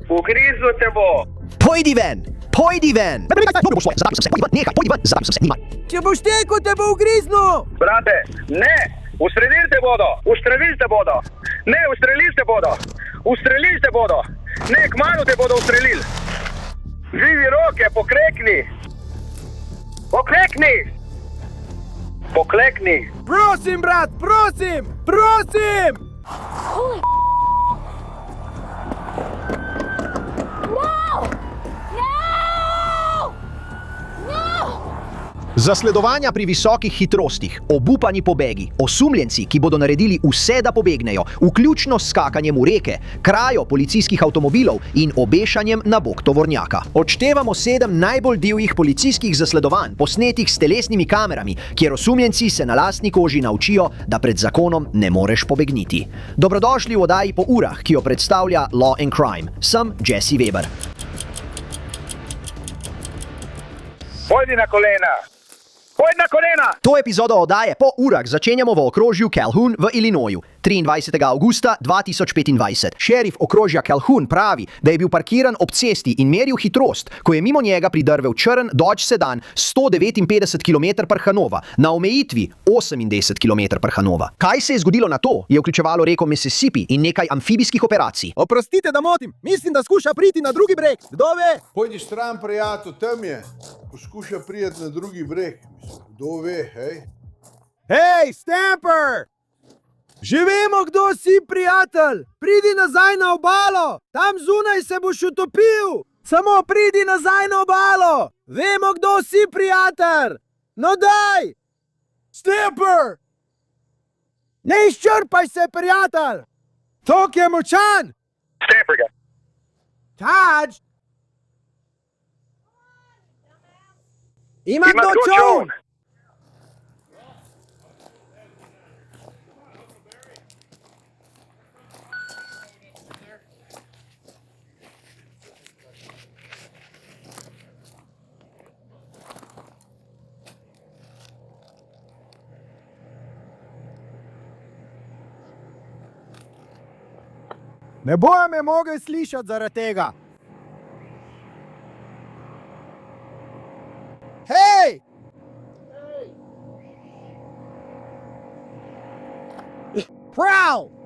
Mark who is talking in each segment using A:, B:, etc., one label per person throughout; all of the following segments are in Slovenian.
A: Ugrizo te bo.
B: Pojdi ven! Pojdi ven! Nehaj, pojdi ven! Zabi se, nimaj!
C: Če boš tekel, te bo ugriznil!
A: Brate, ne! Ustrelili te bodo! Ustrelili te bodo! Ne, ustrelili te bodo! Ustrelili te bodo! Ne, kmalu te bodo ustrelili! Dvivi roke, poklekni! Poklekni! Poklekni!
C: Prosim, brat, prosim! Prosim!
D: Holy No! No! No!
B: Zasledovanja pri visokih hitrostih, obupani pobegi, osumljenci, ki bodo naredili vse, da pobegnejo, vključno s skakanjem v reke, krajo policijskih avtomobilov in obešanjem na bok tovornjaka. Odštevamo 7 najbolj divjih policijskih zasledovanj, posnetih s telesnimi kamerami, kjer osumljenci se na lastni koži naučijo, da pred zakonom ne moreš pobegniti. Dobrodošli v oddaji Po urah, ki jo predstavlja Law and Crime. Sem Jesse Weber.
A: Pojdi na kolena! Pojdi na kolena!
B: To epizodo oddaje Po urah začenjamo v okrožju Calhoun v Illinoisu. 23. avgusta 2025. Šerif okrožja Calhoun pravi, da je bil parkiran ob cesti in meril hitrost, ko je mimo njega pridrvel črn Dodge Sedan 159 km/h na omejitvi 80 km/h. Kaj se je zgodilo na to? Je vključevalo reko Mississippi in nekaj amfibijskih operacij.
C: Oprostite, da motim. Mislim, da skuša priti na drugi breg. Kdo ve?
E: Pojdi stran, prijatelj, tam je. Poskuša prijeti na drugi breg. Kdo ve, hej?
C: Hej, Stamper! Že vemo, kdo si, prijatelj! Pridi nazaj na obalo! Tam zunaj se boš utopil! Samo pridi nazaj na obalo! Vemo, kdo si, prijatelj! No daj! Stamper! Ne izčrpaj se, prijatelj! Tok je močan!
A: Stamper ga!
C: Taj! Ima kdo
A: kdo
C: čovn! Ne bojo me mogli slišati zaradi tega. Hej! Prav!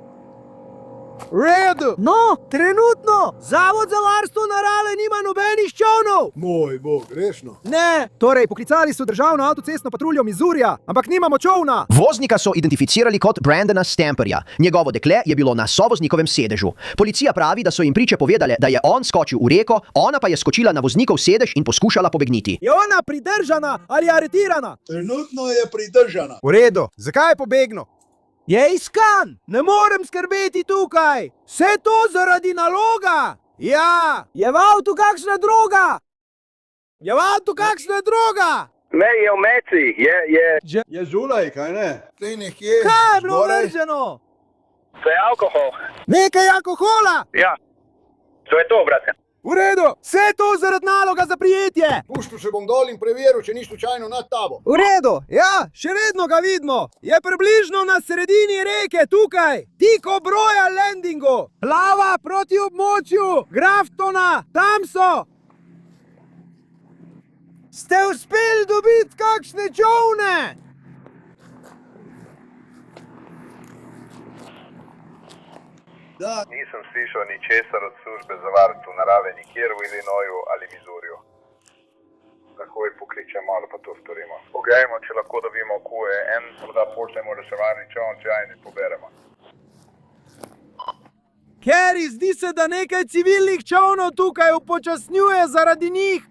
C: Redu! No, trenutno! Zavod za varstvo narave nima nobenih čovnov!
E: Moj bog, resno.
C: Ne! Torej, poklicali so državno avtocestno patruljo Missourija, ampak nimamo čovna!
B: Voznika so identificirali kot Brandona Stamperja. Njegovo dekle je bilo na sovoznikovem sedežu. Policija pravi, da so jim priče povedale, da je on skočil v reko, ona pa je skočila na voznikov sedež in poskušala pobegniti.
C: Je ona pridržana ali aretirana?
E: Trenutno je pridržana.
C: V redu, zakaj je pobegnil? Je iskan, ne morem skrbeti tukaj. Vse to zaradi naloga. Ja, je v avtu kakšna droga? Je v avtu kakšna droga?
A: Ne, je v meci, je...
E: Je zulaj, kaj ne? Tej nekje.
C: Kaj je bilo
E: zgoraj.
C: vrženo?
A: To je alkohol.
C: Nekaj alkohola.
A: Ja. To je to, brate.
C: V redu, vse to zaradi naloga za prijetje.
E: Puštil se bom dol in preveril, če ni slučajno nad tabo.
C: V redu, ja, še vedno ga vidimo. Je približno na sredini reke, tukaj, tik ob Royal Landingu. Plava proti območju Graftona, tam so. Ste uspeli dobiti kakšne čovne?
E: Da,
F: Nisem slišal ničesar od službe za varstvo narave nikjer v Illinoisu ali Missouriju. Takoj pokličemo ali pa to storimo. Pogledajmo, če lahko dobimo QE1, morda pošljemo reševalni čovn, če ajni poberemo.
C: Kerry, zdi se, da nekaj civilnih čovnov tukaj upočasnjuje zaradi njih.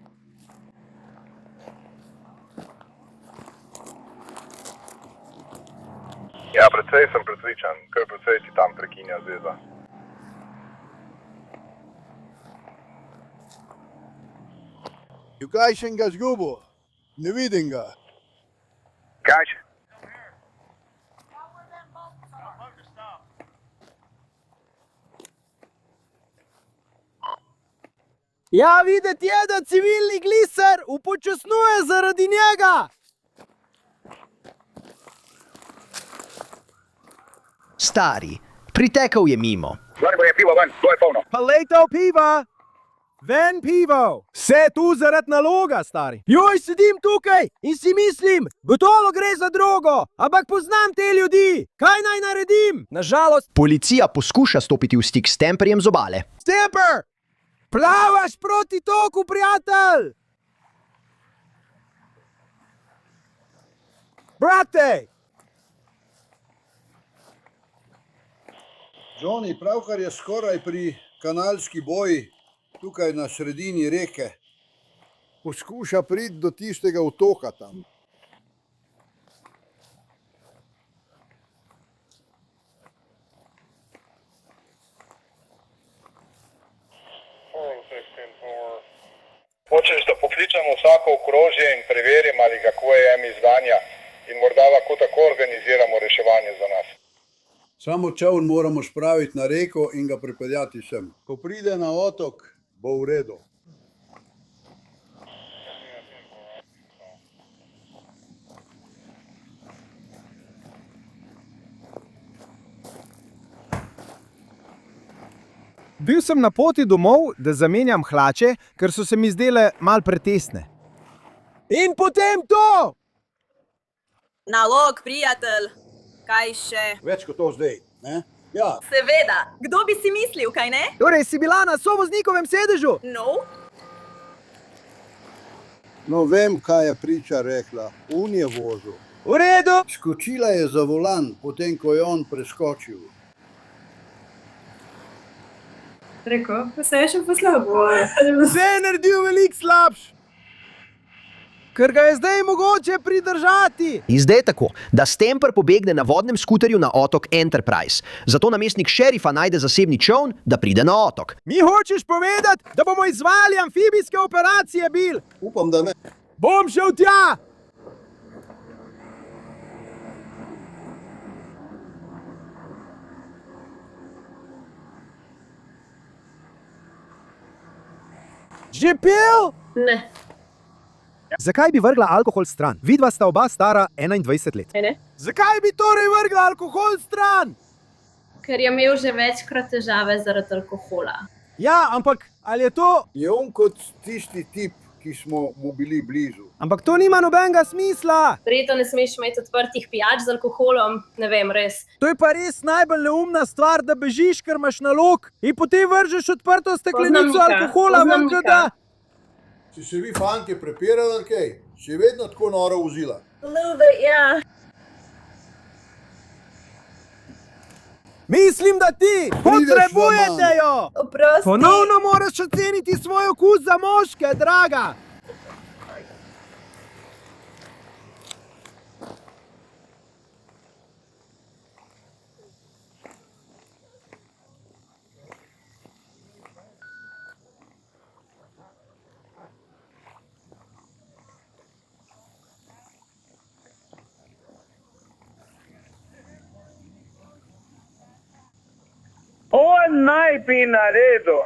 F: Ja, precej sem prepričan, kar precej ti tam prekinja zveza.
E: Kaj sem ga zgubil? Ne vidim ga.
A: Kaj?
C: Ja, videti je, da civilni gliser upočasnjuje zaradi njega.
B: Stari, pritekel je mimo.
A: Zvarko je pivo ven, to je polno.
C: Pa lejte piva. Ven pivo! Vse tu zaradi naloga, stari. Joj, sedim tukaj in si mislim, gotovo gre za drogo, ampak poznam te ljudi. Kaj naj naredim? Nažalost,
B: Policija poskuša stopiti v stik s Stamperjem z obale.
C: Stamper! Plavaš proti toku, prijatelj! Brate!
E: Johnny, pravkar je skoraj pri kanalski boji, tukaj na sredini reke. Poskuša priti do tistega otoka tam.
F: Hočeš, da pokličemo vsako okrožje in preverim, ali kako je izdanja in morda lahko tako organiziramo reševanje za nas.
E: Samo čovn moramo spraviti na reko in ga pripeljati sem. Ko pride na otok, bo v redu.
C: Bil sem na poti domov, da zamenjam hlače, ker so se mi zdele mal pretesne. In potem to!
G: Nalog, prijatelj. Kaj še?
E: Več kot to zdaj, ne? Ja,
G: Seveda. Kdo bi si mislil, kaj ne?
C: Torej si bila na sovoznikovem sedežu?
G: No,
E: no vem, kaj je priča rekla. On je vozil.
C: V redu.
E: Skočila je za volan, potem ko je on preskočil.
H: Rekel, pa se je še poslabo.
C: Vse je naredil veliko slabš. Ker ga je zdaj mogoče pridržati.
B: In zdaj je tako, da Stamper pobegne na vodnem skuterju na otok Enterprise. Zato namestnik šerifa najde zasebni čoln, da pride na otok.
C: Mi hočeš povedati, da bomo izvajali amfibijske operacije, Bill?
E: Upam, da ne.
C: Bom šel tja. Že pil?
H: Ne.
C: Zakaj bi vrgla alkohol stran? Vidva sta oba stara 21 let.
H: Ne?
C: Zakaj bi torej vrgla alkohol stran?
H: Ker je imel že večkrat težave zaradi alkohola.
C: Ja, ampak ali je to...
E: Je on kot tisti tip, ki smo mu bili blizu.
C: Ampak to nima nobenega smisla.
H: Verjetno ne smeš imeti odprtih pijač z alkoholom, ne vem, res.
C: To je pa res najbolj neumna stvar, da bežiš, ker imaš nalog in potem vržeš odprto steklenico
H: Poznam
C: alkohola ven,
H: Nika.
C: da...
E: Si se vi fantje prepirali ali kaj? Si vedno tako noro vozila?
H: Ljubi, ja.
C: Mislim, da ti potrebujete jo!
H: Oprosti.
C: Ponovno moraš oceniti svoj okus za moške, draga!
A: On naj bi naredil.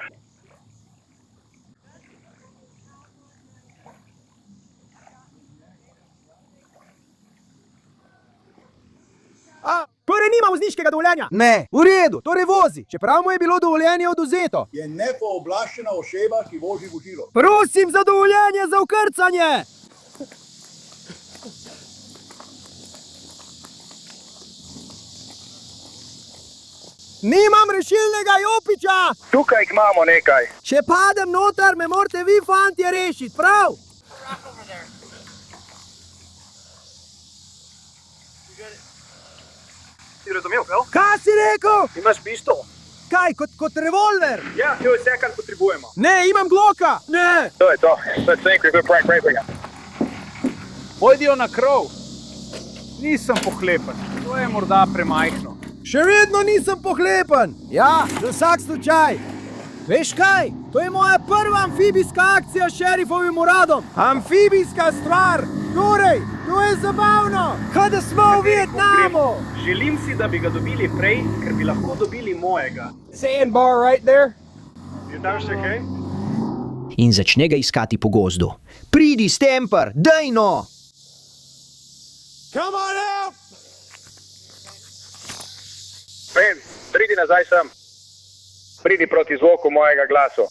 C: Torej nima vozniškega dovoljenja? Ne. V redu, torej vozi, čeprav mu je bilo dovoljenje odvzeto.
E: Je nepooblaščena oseba, ki vozi vozilo.
C: Prosim za dovoljenje za vkrcanje! Nimam rešilnega jopiča!
A: Tukaj imamo nekaj.
C: Če padem noter, me morate vi fantje rešiti, prav?
A: Si razumel, prav?
C: Kaj si rekel?
A: Imaš pištol?
C: Kaj, kot revolver?
A: Ja, to je vse, kar potrebujemo.
C: Ne, imam gloka! Ne!
A: To je to. Let's think we're good prank right again.
I: Pojdijo na krov. Nisem pohlepen, to je morda premajhno.
C: Še vedno nisem pohlepen. Ja, za vsak slučaj. Veš kaj? To je moja prva amfibijska akcija s šerifovim uradom. Amfibijska stvar. Torej, to je zabavno. Kaj da smo v Vietnamu.
I: Želim si, da bi ga dobili prej, ker bi lahko dobili mojega.
C: Sandbar right there.
I: Je tam še kaj?
B: In začne ga iskati po gozdu. Pridi, Stamper, daj no!
C: Come on out.
A: Pridi nazaj sem. Pridi proti zvoku mojega glasu.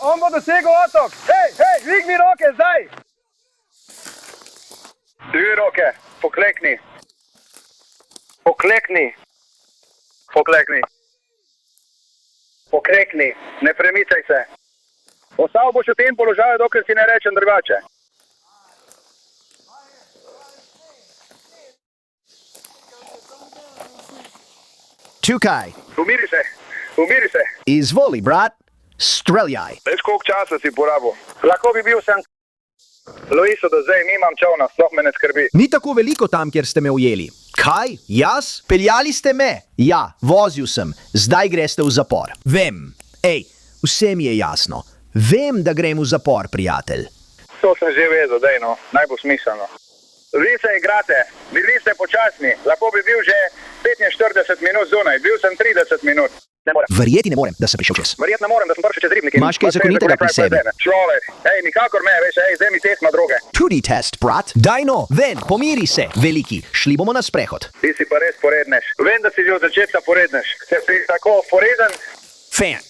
A: On bo dosegel otok. Hej, dvigni roke zdaj. Dvigni roke, poklekni. Poklekni. Poklekni. Poklekni, ne premicaj se. Ostal boš v tem položaju, dokler si ne rečem drugače.
B: Tukaj.
A: Umiri se, umiri se.
B: Izvoli, brat. Streljaj.
A: Veš, koliko časa si porabil? Lahko bi bil sem. Luiso, do zdaj nimam čovna, sploh me ne skrbi.
B: Ni tako veliko tam, kjer ste me ujeli. Kaj? Jaz? Peljali ste me? Ja, vozil sem. Zdaj greste v zapor. Vem. Ej, vse mi je jasno. Vem, da grem v zapor, prijatelj.
A: To sem že vedel, daj no, naj bo smiselno. Vi se igrate, bili ste počasni, lahko bi bil že 45 minut zunaj, bil sem 30 minut. Ne morem.
B: Verjeti ne morem, da sem prišel čez.
A: Verjetno ne morem, da sem prišel čez ribnike.
B: Imaš kaj zakonitega pri sebi?
A: Človek, nikakor me, veš, zdaj mi test ima droge.
B: Tudi test, brat. Daj no, ven, pomiri se, veliki. Šli bomo na sprehod.
A: Ti si pa res poredneš. Vem, da si že od začetka poredneš. Ker si tako poreden,
B: Fan.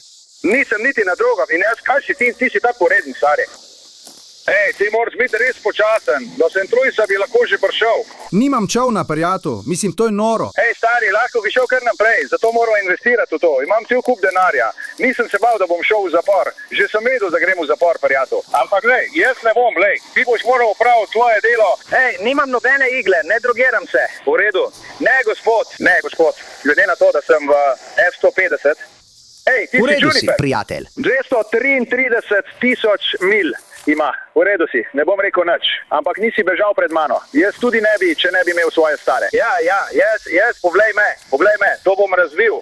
A: nisem niti na drogah in jaz, kaj si ti si tako poreden, stari. Ti moraš biti res počasen, do Centrujsa bi lahko že prišel.
C: Nimam čovna, prijatelj, mislim, to je noro.
A: Stari, lahko bi šel kar naprej, zato moramo investirati v to. Imam cel kup denarja. Nisem se bal, da bom šel v zapor. Že sem vedel, da grem v zapor, prijatelj. Ampak glej, jaz ne bom, glej. Ti boš moral opraviti svoje delo. Nimam nobene igle, ne drogiram se. V redu. Ne, gospod. Glede na to, da sem v F-150. Ti si
B: V redu si,
A: Juniper.
B: prijatelj.
A: 233,000 mil ima. V redu si, ne bom rekel nič. Ampak nisi bežal pred mano. Jaz tudi ne bi, če ne bi imel svoje stare. Jaz, poglej me, to bom razvil.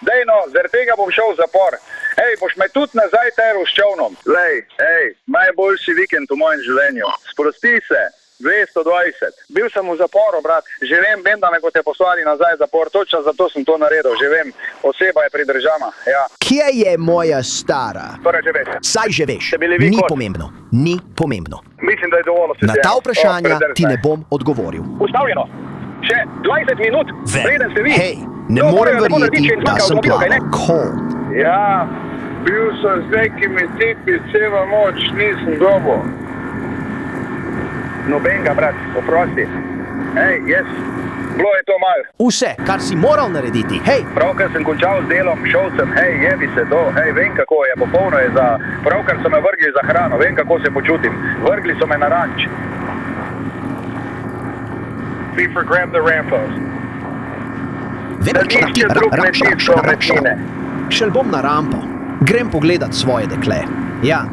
A: Dejno, zaradi tega bom šel v zapor. Boš me tudi nazaj teril s čovnom. Najboljši vikend v mojem življenju. Sprosti se. 220. Bil sem v zaporu, brat. Že vem, da me boste poslali nazaj v zapor. Točno zato sem to naredil. Že vem, oseba je pridržana. Ja.
B: Kje je moja stara?
A: Torej že veš.
B: Saj že veš.
A: Ste bili vi
B: Ni
A: kot?
B: pomembno. Ni pomembno.
A: Mislim, da je dovolj.
B: Na ta vprašanja ti ne bom odgovoril.
A: Ustavljeno. Še 20 minut, preden ste vi.
B: Hej, ne morem verjeti, da sem plaval. Cold.
F: Ja, bil sem z nekimi tipi, celo noč nisem dobil.
A: Nobenega, brat, oprosti. Jaz, bilo je to malo.
B: Vse, kar si moral narediti. Hej,
A: Pravkar sem končal z delom, šel sem, jebi se to, vem kako je, popolno je za... Pravkar so me vrgli za hrano, vem kako se počutim. Vrgli so me na ranč.
F: FIFA grab the rampos.
A: Nihče drug ne tisto večine.
B: Šel bom na rampo. Grem pogledat svoje dekle. Ja,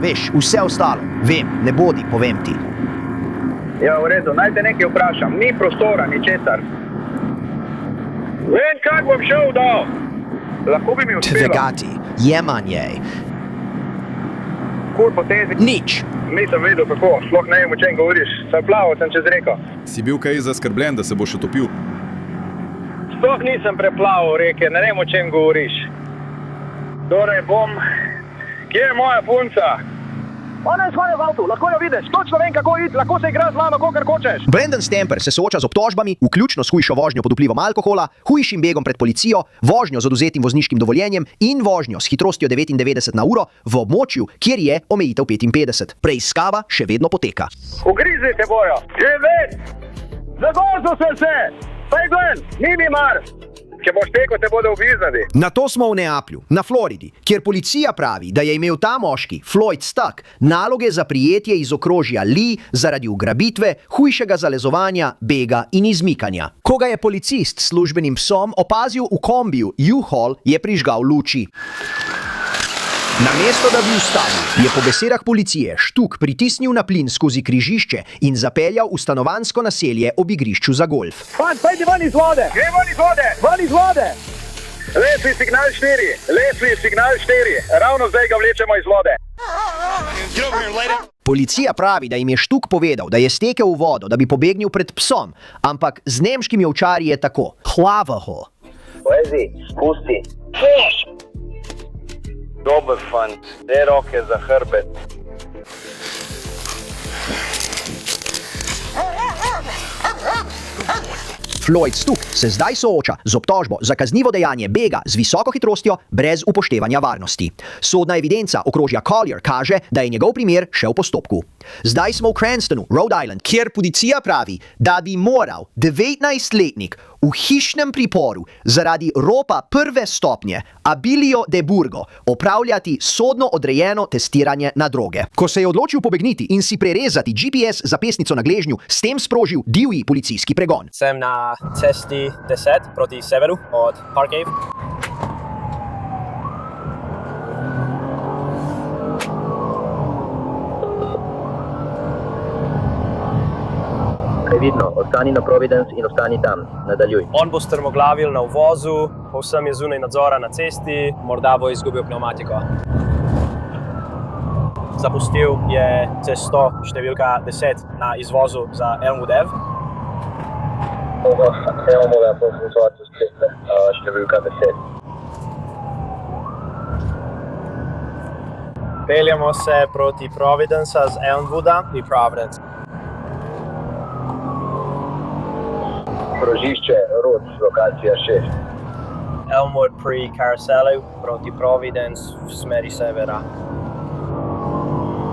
B: veš, vse ostalo. Vem, ne bodi, povem ti.
A: Ja, v redu, naj te nekaj vprašam. Ni prostora, ni česar. Vem, kak bom šel dol. Lahko bi mi uspelo.
B: Tvegati, jemanje.
A: Kur potezi.
B: Nič.
A: Nisem vedel kako, sploh ne vem, o čem govoriš. Sem plaval, sem čez reko.
J: Si bil kaj zaskrbljen, da se boš utopil?
A: Sploh nisem preplaval reke, ne vem, o čem govoriš. Torej bom... Kje je moja punca? Ona je svoje v avtu, lahko jo vidiš. Točno vem, kako iti, lahko se igra z mano, kakor hočeš.
B: Brandon Stamper se sooča z obtožbami, vključno s hujšo vožnjo pod vplivom alkohola, hujšim begom pred policijo, vožnjo z oduzetim vozniškim dovoljenjem in vožnjo s hitrostjo 99 na uro v območju, kjer je omejitev 55. Preiskava še vedno poteka.
A: Ugrizi se bojo, že ved! Zagozil sem se! Pej glen, ni mi mar! Če boš tekel, te bodo ubiznali.
B: Na to smo v Neaplju, na Floridi, kjer policija pravi, da je imel ta moški, Floyd Stuck, naloge za prijetje iz okrožja Lee zaradi ugrabitve, hujšega zalezovanja, bega in izmikanja. Ko ga je policist s službenim psom opazil v kombiju U-Haul, je prižgal luči. Namesto da bi ustavil, je po besedah policije Štuk pritisnil na plin skozi križišče in zapeljal v stanovanjsko naselje ob igrišču za golf.
A: Fan, pejdi ven iz vode! Gre ven iz vode! Ven iz vode! Lesvi signal 4, ravno zdaj ga vlečemo iz vode.
B: Policija pravi, da jim je Štuk povedal, da je stekel v vodo, da bi pobegnil pred psom, ampak z nemškimi ovčarji je tako. Hlavaho.
A: Lezi, spusti. Dober fan, te roke za hrbet.
B: Floyd Stuk se zdaj sooča z obtožbo za kaznivo dejanje bega z visoko hitrostjo brez upoštevanja varnosti. Sodna evidenca okrožja Collier kaže, da je njegov primer še v postopku. Zdaj smo v Cranstonu, Rhode Island, kjer policija pravi, da bi moral 19-letnik v hišnem priporu zaradi ropa prve stopnje Abilio de Burgo opravljati sodno odrejeno testiranje na droge. Ko se je odločil pobegniti in si prerezati GPS zapestnico na gležnju, s tem sprožil divji policijski pregon.
K: Sem na cesti 10 proti severu od Parkave.
L: Previdno, ostani na Providence in ostani tam. Nadaljuj.
K: On bo strmoglavil na uvozu, povsem je zunaj nadzora na cesti, morda bo izgubil pneumatiko. Zapustil je cesto številka 10 na izvozu za Elmwood Ave.
L: Elmwood Ave, izvozu ceste številka 10.
K: Peljemo se proti Providencea z Elmwooda in Providence.
L: Krožišče, Roč, lokacija 6.
K: Elmwood pri Carouselu proti Providence v smeri severa.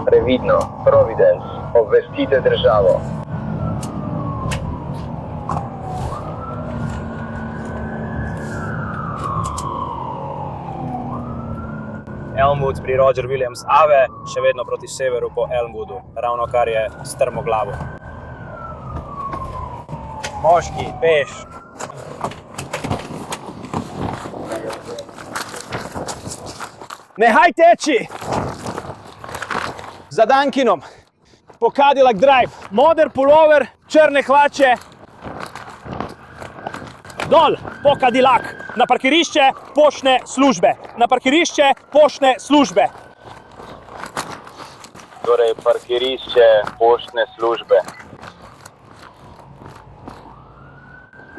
L: Previdno, Providence, obvestite državo.
K: Elmwood pri Roger Williams Ave, še vedno proti severu po Elmwoodu, ravno kar je strmoglavo. Moški, peš.
I: Nehaj teči! Za Dunkinom, po Cadillac Drive, moder pullover, črne hlače. Dol, po Cadillac, na parkirišče poštne službe. Na parkirišče poštne službe.
L: Torej, parkirišče poštne službe.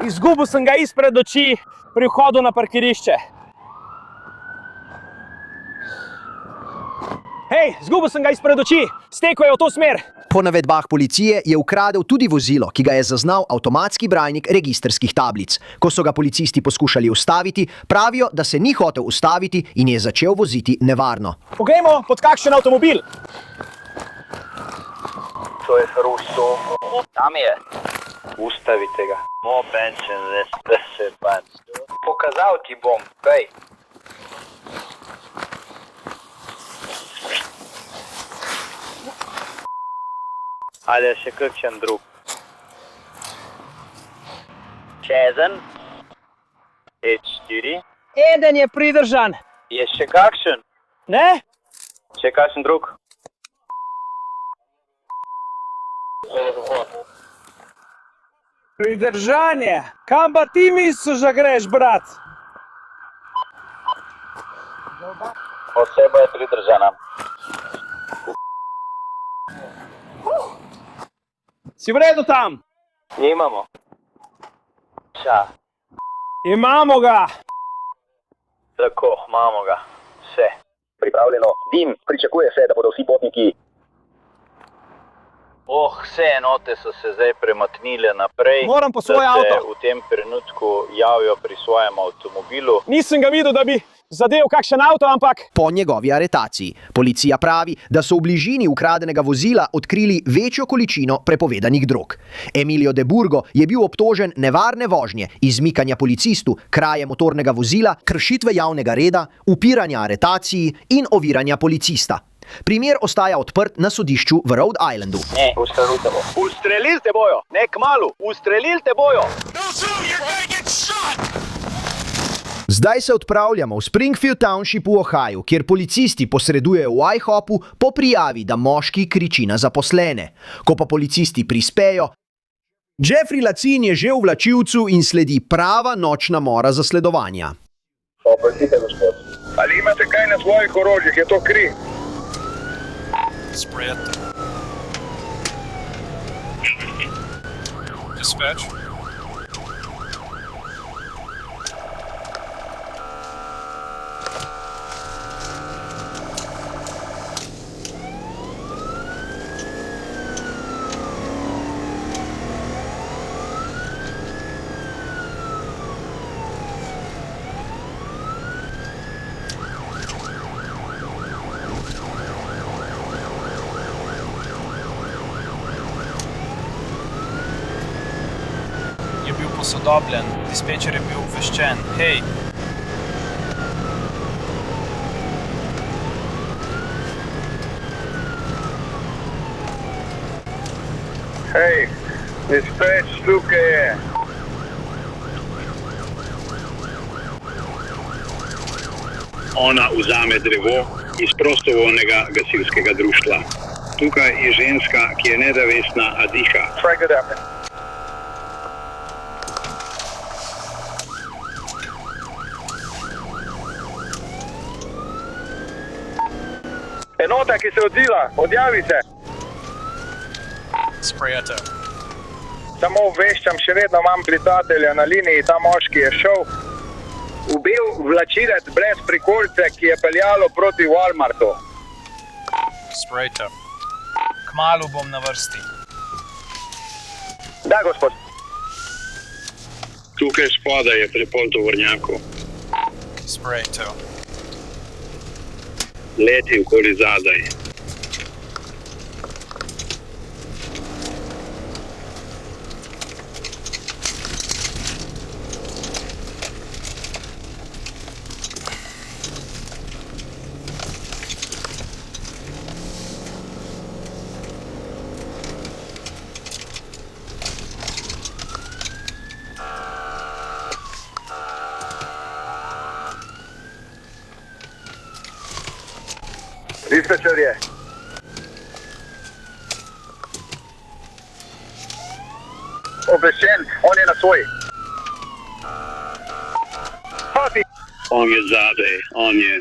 I: Izgubil sem ga izpred oči pri vhodu na parkirišče. Hej, izgubil sem ga izpred oči, stekel je v to smer.
B: Po navedbah policije je ukradel tudi vozilo, ki ga je zaznal avtomatski bralnik registrskih tablic. Ko so ga policisti poskušali ustaviti, pravijo, da se ni hotel ustaviti in je začel voziti nevarno.
I: Poglejmo, pod kakšen avtomobil.
L: To je Russo. Tam je. Ustavite ga. Mo benčen, da se pač. Pokazal ti bom, pej. Ali je še kakšen drug? Čezen? E4?
I: Eden je pridržan.
L: Je še kakšen?
I: Ne?
L: Še kakšen drug?
I: Pridržanje. Kam pa ti misliš, da greš, brat?
L: Oseba je pridržana.
I: Si v redu tam?
L: Nimamo. Ša.
I: Imamo ga.
L: Tako, imamo ga. Vse. Pripravljeno. Dim, pričakuje se, da bodo vsi potniki. Vse enote so se zdaj premaknile naprej.
I: Moram po svoj avto.
L: Da se v tem trenutku javijo pri svojem avtomobilu.
I: Nisem ga videl, da bi zadev kakšen avto, ampak...
B: Po njegovi aretaciji. Policija pravi, da so v bližini ukradenega vozila odkrili večjo količino prepovedanih drog. Emilio de Burgo je bil obtožen nevarne vožnje, izmikanja policistu, kraje motornega vozila, kršitve javnega reda, upiranja aretaciji in oviranja policista. Primer ostaja odprt na sodišču v Rhode Islandu.
L: Ne, ustrelite bo.
I: Ustrelil te bojo, ne kmalu, ustrelil te bojo.
B: Zdaj se odpravljamo v Springfield Township v Ohio, kjer policisti posredujejo v IHOP-u po prijavi, da moški kriči na zaposlene. Ko pa policisti prispejo, Jeffrey Lacin je že v vlačilcu in sledi prava nočna mora zasledovanja.
L: Oprostite, gospod.
A: Ali imate kaj na svojih orožjih, je to kri?
M: Sprejet. Dispatch.
K: posodobljen. Dispečer je bil obveščen. Hej,
A: Hej, dispeč, tukaj je.
F: Ona vzame drevo iz prostovoljnega gasilskega društva. Tukaj je ženska, ki je nedavestna, a diha.
A: Try good after. Enota, ki se odziva, odjavi se.
K: Sprejeto.
A: Samo obveščam, še vedno imam prijatelja na liniji, ta moški je šel. Ubil vlačilec brez prikolice, ki je peljalo proti Walmartu.
K: Sprejeto. Kmalu bom na vrsti.
A: Da, gospod.
F: Tukaj spodaj je prepol tovornjakov.
K: Sprejeto.
F: Leti okoli zadaj.
A: Dispečer je. Obveščen, on je na svoji. Pati.
F: On je zadaj, on je.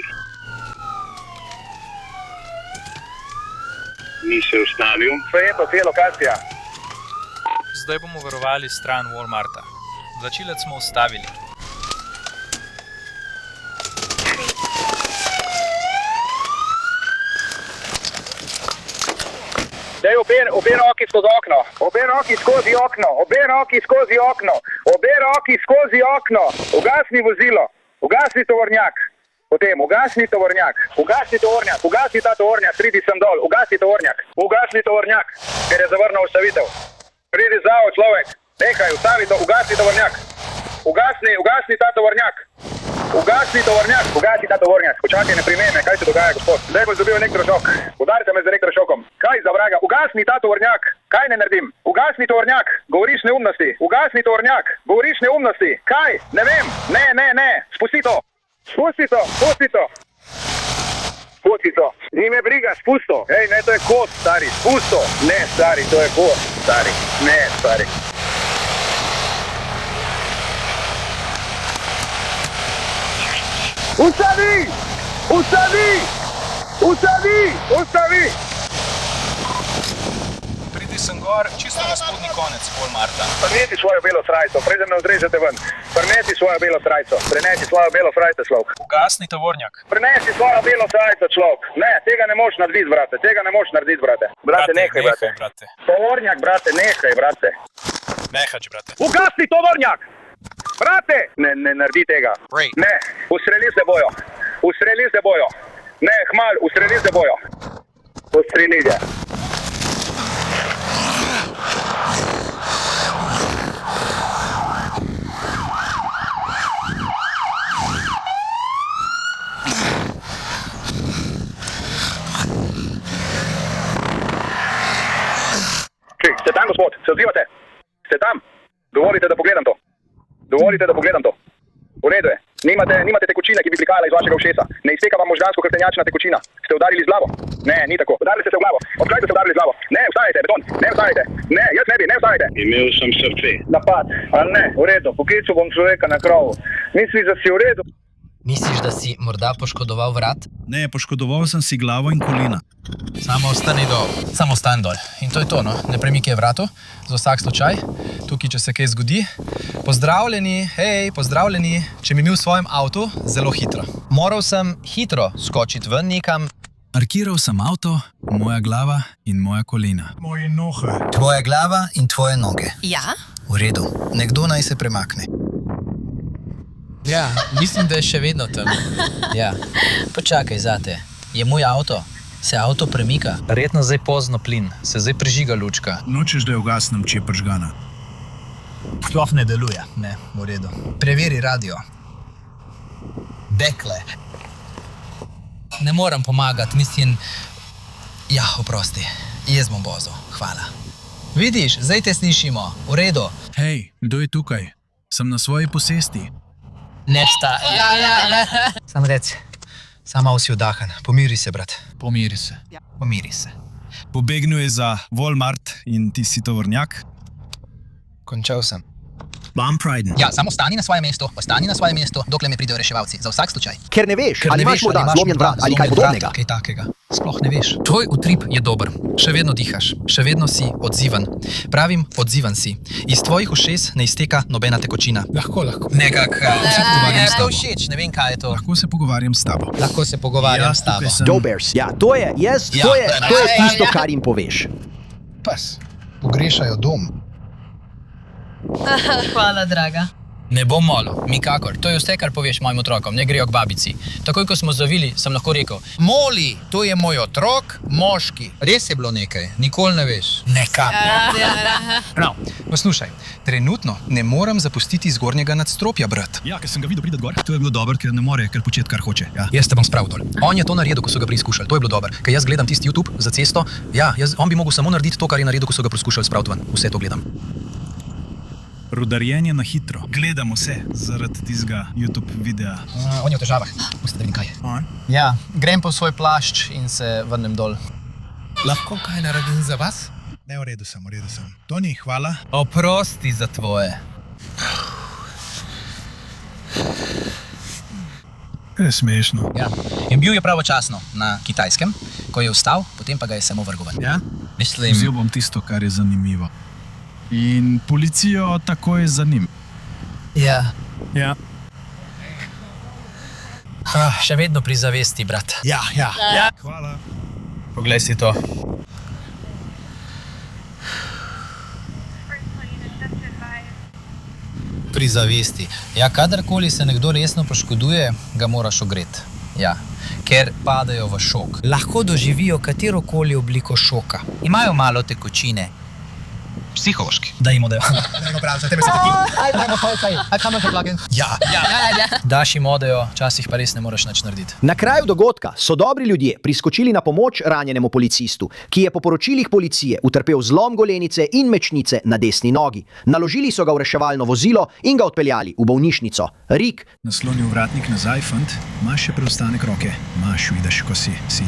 F: Ni se ustavil.
A: Sprejeto, kje je lokacija?
K: Zdaj bomo varovali stran Walmarta. Vlačilec smo ustavili.
A: Daj obe roki skozi okno. Obe roki skozi okno. Obe roki skozi okno. Obe roki skozi okno. Ugasni vozilo. Ugasni tovornjak. Potem ugasni tovornjak. Ugasni tovornjak. Ugasni ta tovornjak. Pridi sem dol. Ugasni tovornjak. Ugasni tovornjak. Ker je zavrnil ustavitev. Pridi zao človek. Nehaj, ustavi to. Ugasni tovornjak. Ugasni ta tovornjak. Ugasni tovornjak. Ugasni ta tovornjak. Počakaj, ne primeme. Kaj se dogaja, gospod? Zdaj boš dobil elektrošok. Udarite me z elektrošokom. Kaj za vraga? Ugasni ta tovornjak. Kaj ne naredim? Ugasni tovornjak. Govoriš neumnosti. Ugasni tovornjak. Govoriš neumnosti. Kaj? Ne vem. Ne. Spusti to. Spusti to. Spusti to. Spusti to. Ni me briga. Spusto. Hej, ne, to je kos, stari. Spusto. Ne, stari, to je kos, stari. Ne, stari. Ustavi! Ustavi! Ustavi! Ustavi!
K: Pridi sem gor, čisto na spodnji konec Walmarta.
A: Prinesi svojo belo srajco, preden me odrežete ven. Prinesi svojo belo srajco. Prinesi svojo belo srajco, človek.
K: Ugasni tovornjak.
A: Prinesi svojo belo srajco, človek. Ne, tega ne moš narediti, brate. Tega ne moš narediti, brate. Brate, nehaj, brate. Tovornjak, brate, nehaj, brate.
K: Nehaj, brate.
A: Ugasni tovornjak! Brate! Ne naredi tega. Ne, ustreli se bojo. Ustreli se bojo. Ne, hmal, ustreli se bojo. Ustreli se. Ste tam, gospod? Se odzivate? Ste tam? Dovolite, da pogledam to. Dovolite, da pogledam to. V redu je. Nimate tekočine, ki bi prikajala iz vašega ušesa. Ne izteka vam možgansko-hrbtenjačna tekočina. Ste udarili z glavo? Ne, ni tako. Udarili ste se v glavo. Odkaj ste se udarili z glavo? Ne, vstajajte, beton. Ne vstajajte. Ne, jaz ne bi, ne vstajajte.
F: Imel sem srce.
A: Napad. Ali ne? V redu. Poklical bom človeka na krovu. Misliš, da si v redu?
M: Misliš, da si morda poškodoval vrat?
J: Ne, poškodoval sem si glavo in kolena.
M: Samo ostani dol. Samo ostani dol. In to je to, no. Ne premikaj vratu, za vsak slučaj. Tukaj, če se kaj zgodi. Pozdravljeni, hej, pozdravljeni. Če mi imel v svojem avtu, zelo hitro. Moral sem hitro skočiti ven nekam.
J: Parkiral sem avto, moja glava in moja kolena.
C: Moje noge.
M: Tvoja glava in tvoje noge.
G: Ja?
M: V redu. Nekdo naj se premakne. Ja, mislim, da je še vedno tam. Ja, počakaj zate. Je moj avto? Se avto premika? Verjetno zdaj pozno plin. Se zdaj prižiga lučka.
J: Nočeš, da jo ugasnem, če je pržgana.
M: Sploh ne deluje, ne, v redu. Preveri radio. Dekle. Ne moram pomagati, mislim... Ja, oprosti, jaz bom vozil, hvala. Vidiš, zdaj te slišimo, v redu.
J: Hej, kdo je tukaj? Sem na svoji posesti.
M: Nečta. Sam reci, samo si vdahan, pomiri se, brat.
J: Pomiri se.
M: Pomiri se.
J: Pobegnil je za Walmart in ti si tovornjak?
M: Končal sem.
J: Bam Priden.
M: Ja, samo ostani na svojem mestu, dokler mi pridejo reševalci, za vsak slučaj.
B: Ker ne veš, ali imaš morda zlomljen vrat ali kaj podobnega.
M: Kaj takega. Sploh ne veš. Tvoj utrip je dober. Še vedno dihaš. Še vedno si odzivan. Pravim, odzivan si. Iz tvojih ušes ne izteka nobena tekočina.
J: Lahko.
M: Nekak...
J: pogovarjam s
M: to
J: tabo.
M: všeč, ne vem, kaj je to.
J: Lahko se pogovarjam s tabo.
M: Lahko se pogovarjam s tabo.
B: Dobers, ja, to je tisto, kar jim poveš.
M: Pas, pogrešajo dom.
G: Hvala, draga.
M: Ne bom molil, nikakor. To je vse, kar poveš mojim otrokom, ne grejo k babici. Takoj, ko smo zavili, sem lahko rekel, Moli, to je moj otrok, moški. Res je bilo nekaj, nikoli ne veš. Nekaj. No, poslušaj, trenutno ne moram zapustiti zgornjega nadstropja, brat.
J: Ja, ker sem ga videl priti gor. To je bilo dobro, ker ne more kar početi, kar hoče. Ja.
M: Jaz te bom spravil dol. On je to naredil, ko so ga preizkušali, to je bilo dobro. Ker jaz gledam tisti YouTube za cesto, ja, on bi mogel samo narediti to, kar je naredil, ko so ga preizkušali spraviti ven. Vse to gledam.
J: Rudarjenje na hitro. Gledam vse zaradi tistega YouTube videa.
M: On je v težavah. Pustite, da vidim kaj. Ja, grem po svoj plašč in se vrnem dol. Lahko kaj naredim za vas?
J: Ne, v redu sem. Toni, hvala.
M: Oprosti za tvoje.
J: Je smešno.
M: Ja. In bil je pravočasno na Kitajskem, ko je vstal, potem pa ga je samo vrgel ven.
J: Ja?
M: Mislim...
J: Vzel bom tisto, kar je zanimivo. In policijo takoj za njim.
M: Ja.
J: Ja.
M: Še vedno pri zavesti, brat.
J: Ja. Hvala.
M: Poglej si to. Pri zavesti. Ja, kadarkoli se nekdo resno poškoduje, ga moraš ogreti. Ja, ker padajo v šok. Lahko doživijo katerokoli obliko šoka. Imajo malo tekočine. Psihološki. Da jim odejo. Ja. Daš jim odejo, včasih pa res ne moreš nič narediti.
B: Na kraju dogodka so dobri ljudje priskočili na pomoč ranjenemu policistu, ki je po poročilih policije utrpel zlom golenice in mečnice na desni nogi. Naložili so ga v reševalno vozilo in ga odpeljali v bolnišnico. Rick.
J: Naslonil vratnik nazaj, fant. Imaš še preostanek roke. Imaš, vidiš, ko si. Si.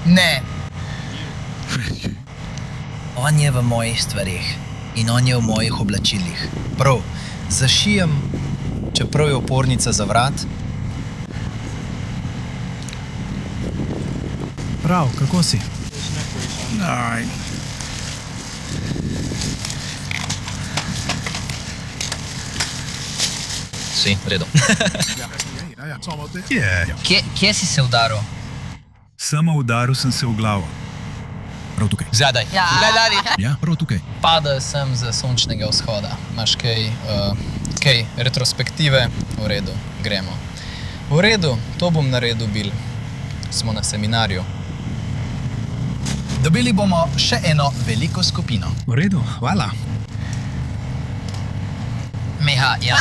M: Ne. On je v mojih stvarih in on je v mojih oblačilih. Prav, zašijem, čeprav je opornica za vrat.
J: Prav, kako si? Aj.
M: Si, v redu.
J: Ja, samo te.
M: Kje si se udaril?
J: Samo udaril sem se v glavo. Prav tukaj.
M: Zadaj.
J: Ja, prav tukaj.
M: Padel sem z sončnega vzhoda. Imaš kaj retrospektive? V redu, gremo. V redu, to bom naredil, Bil. Smo na seminarju. Dobili bomo še eno veliko skupino.
J: V redu, hvala.
M: Meha, ja.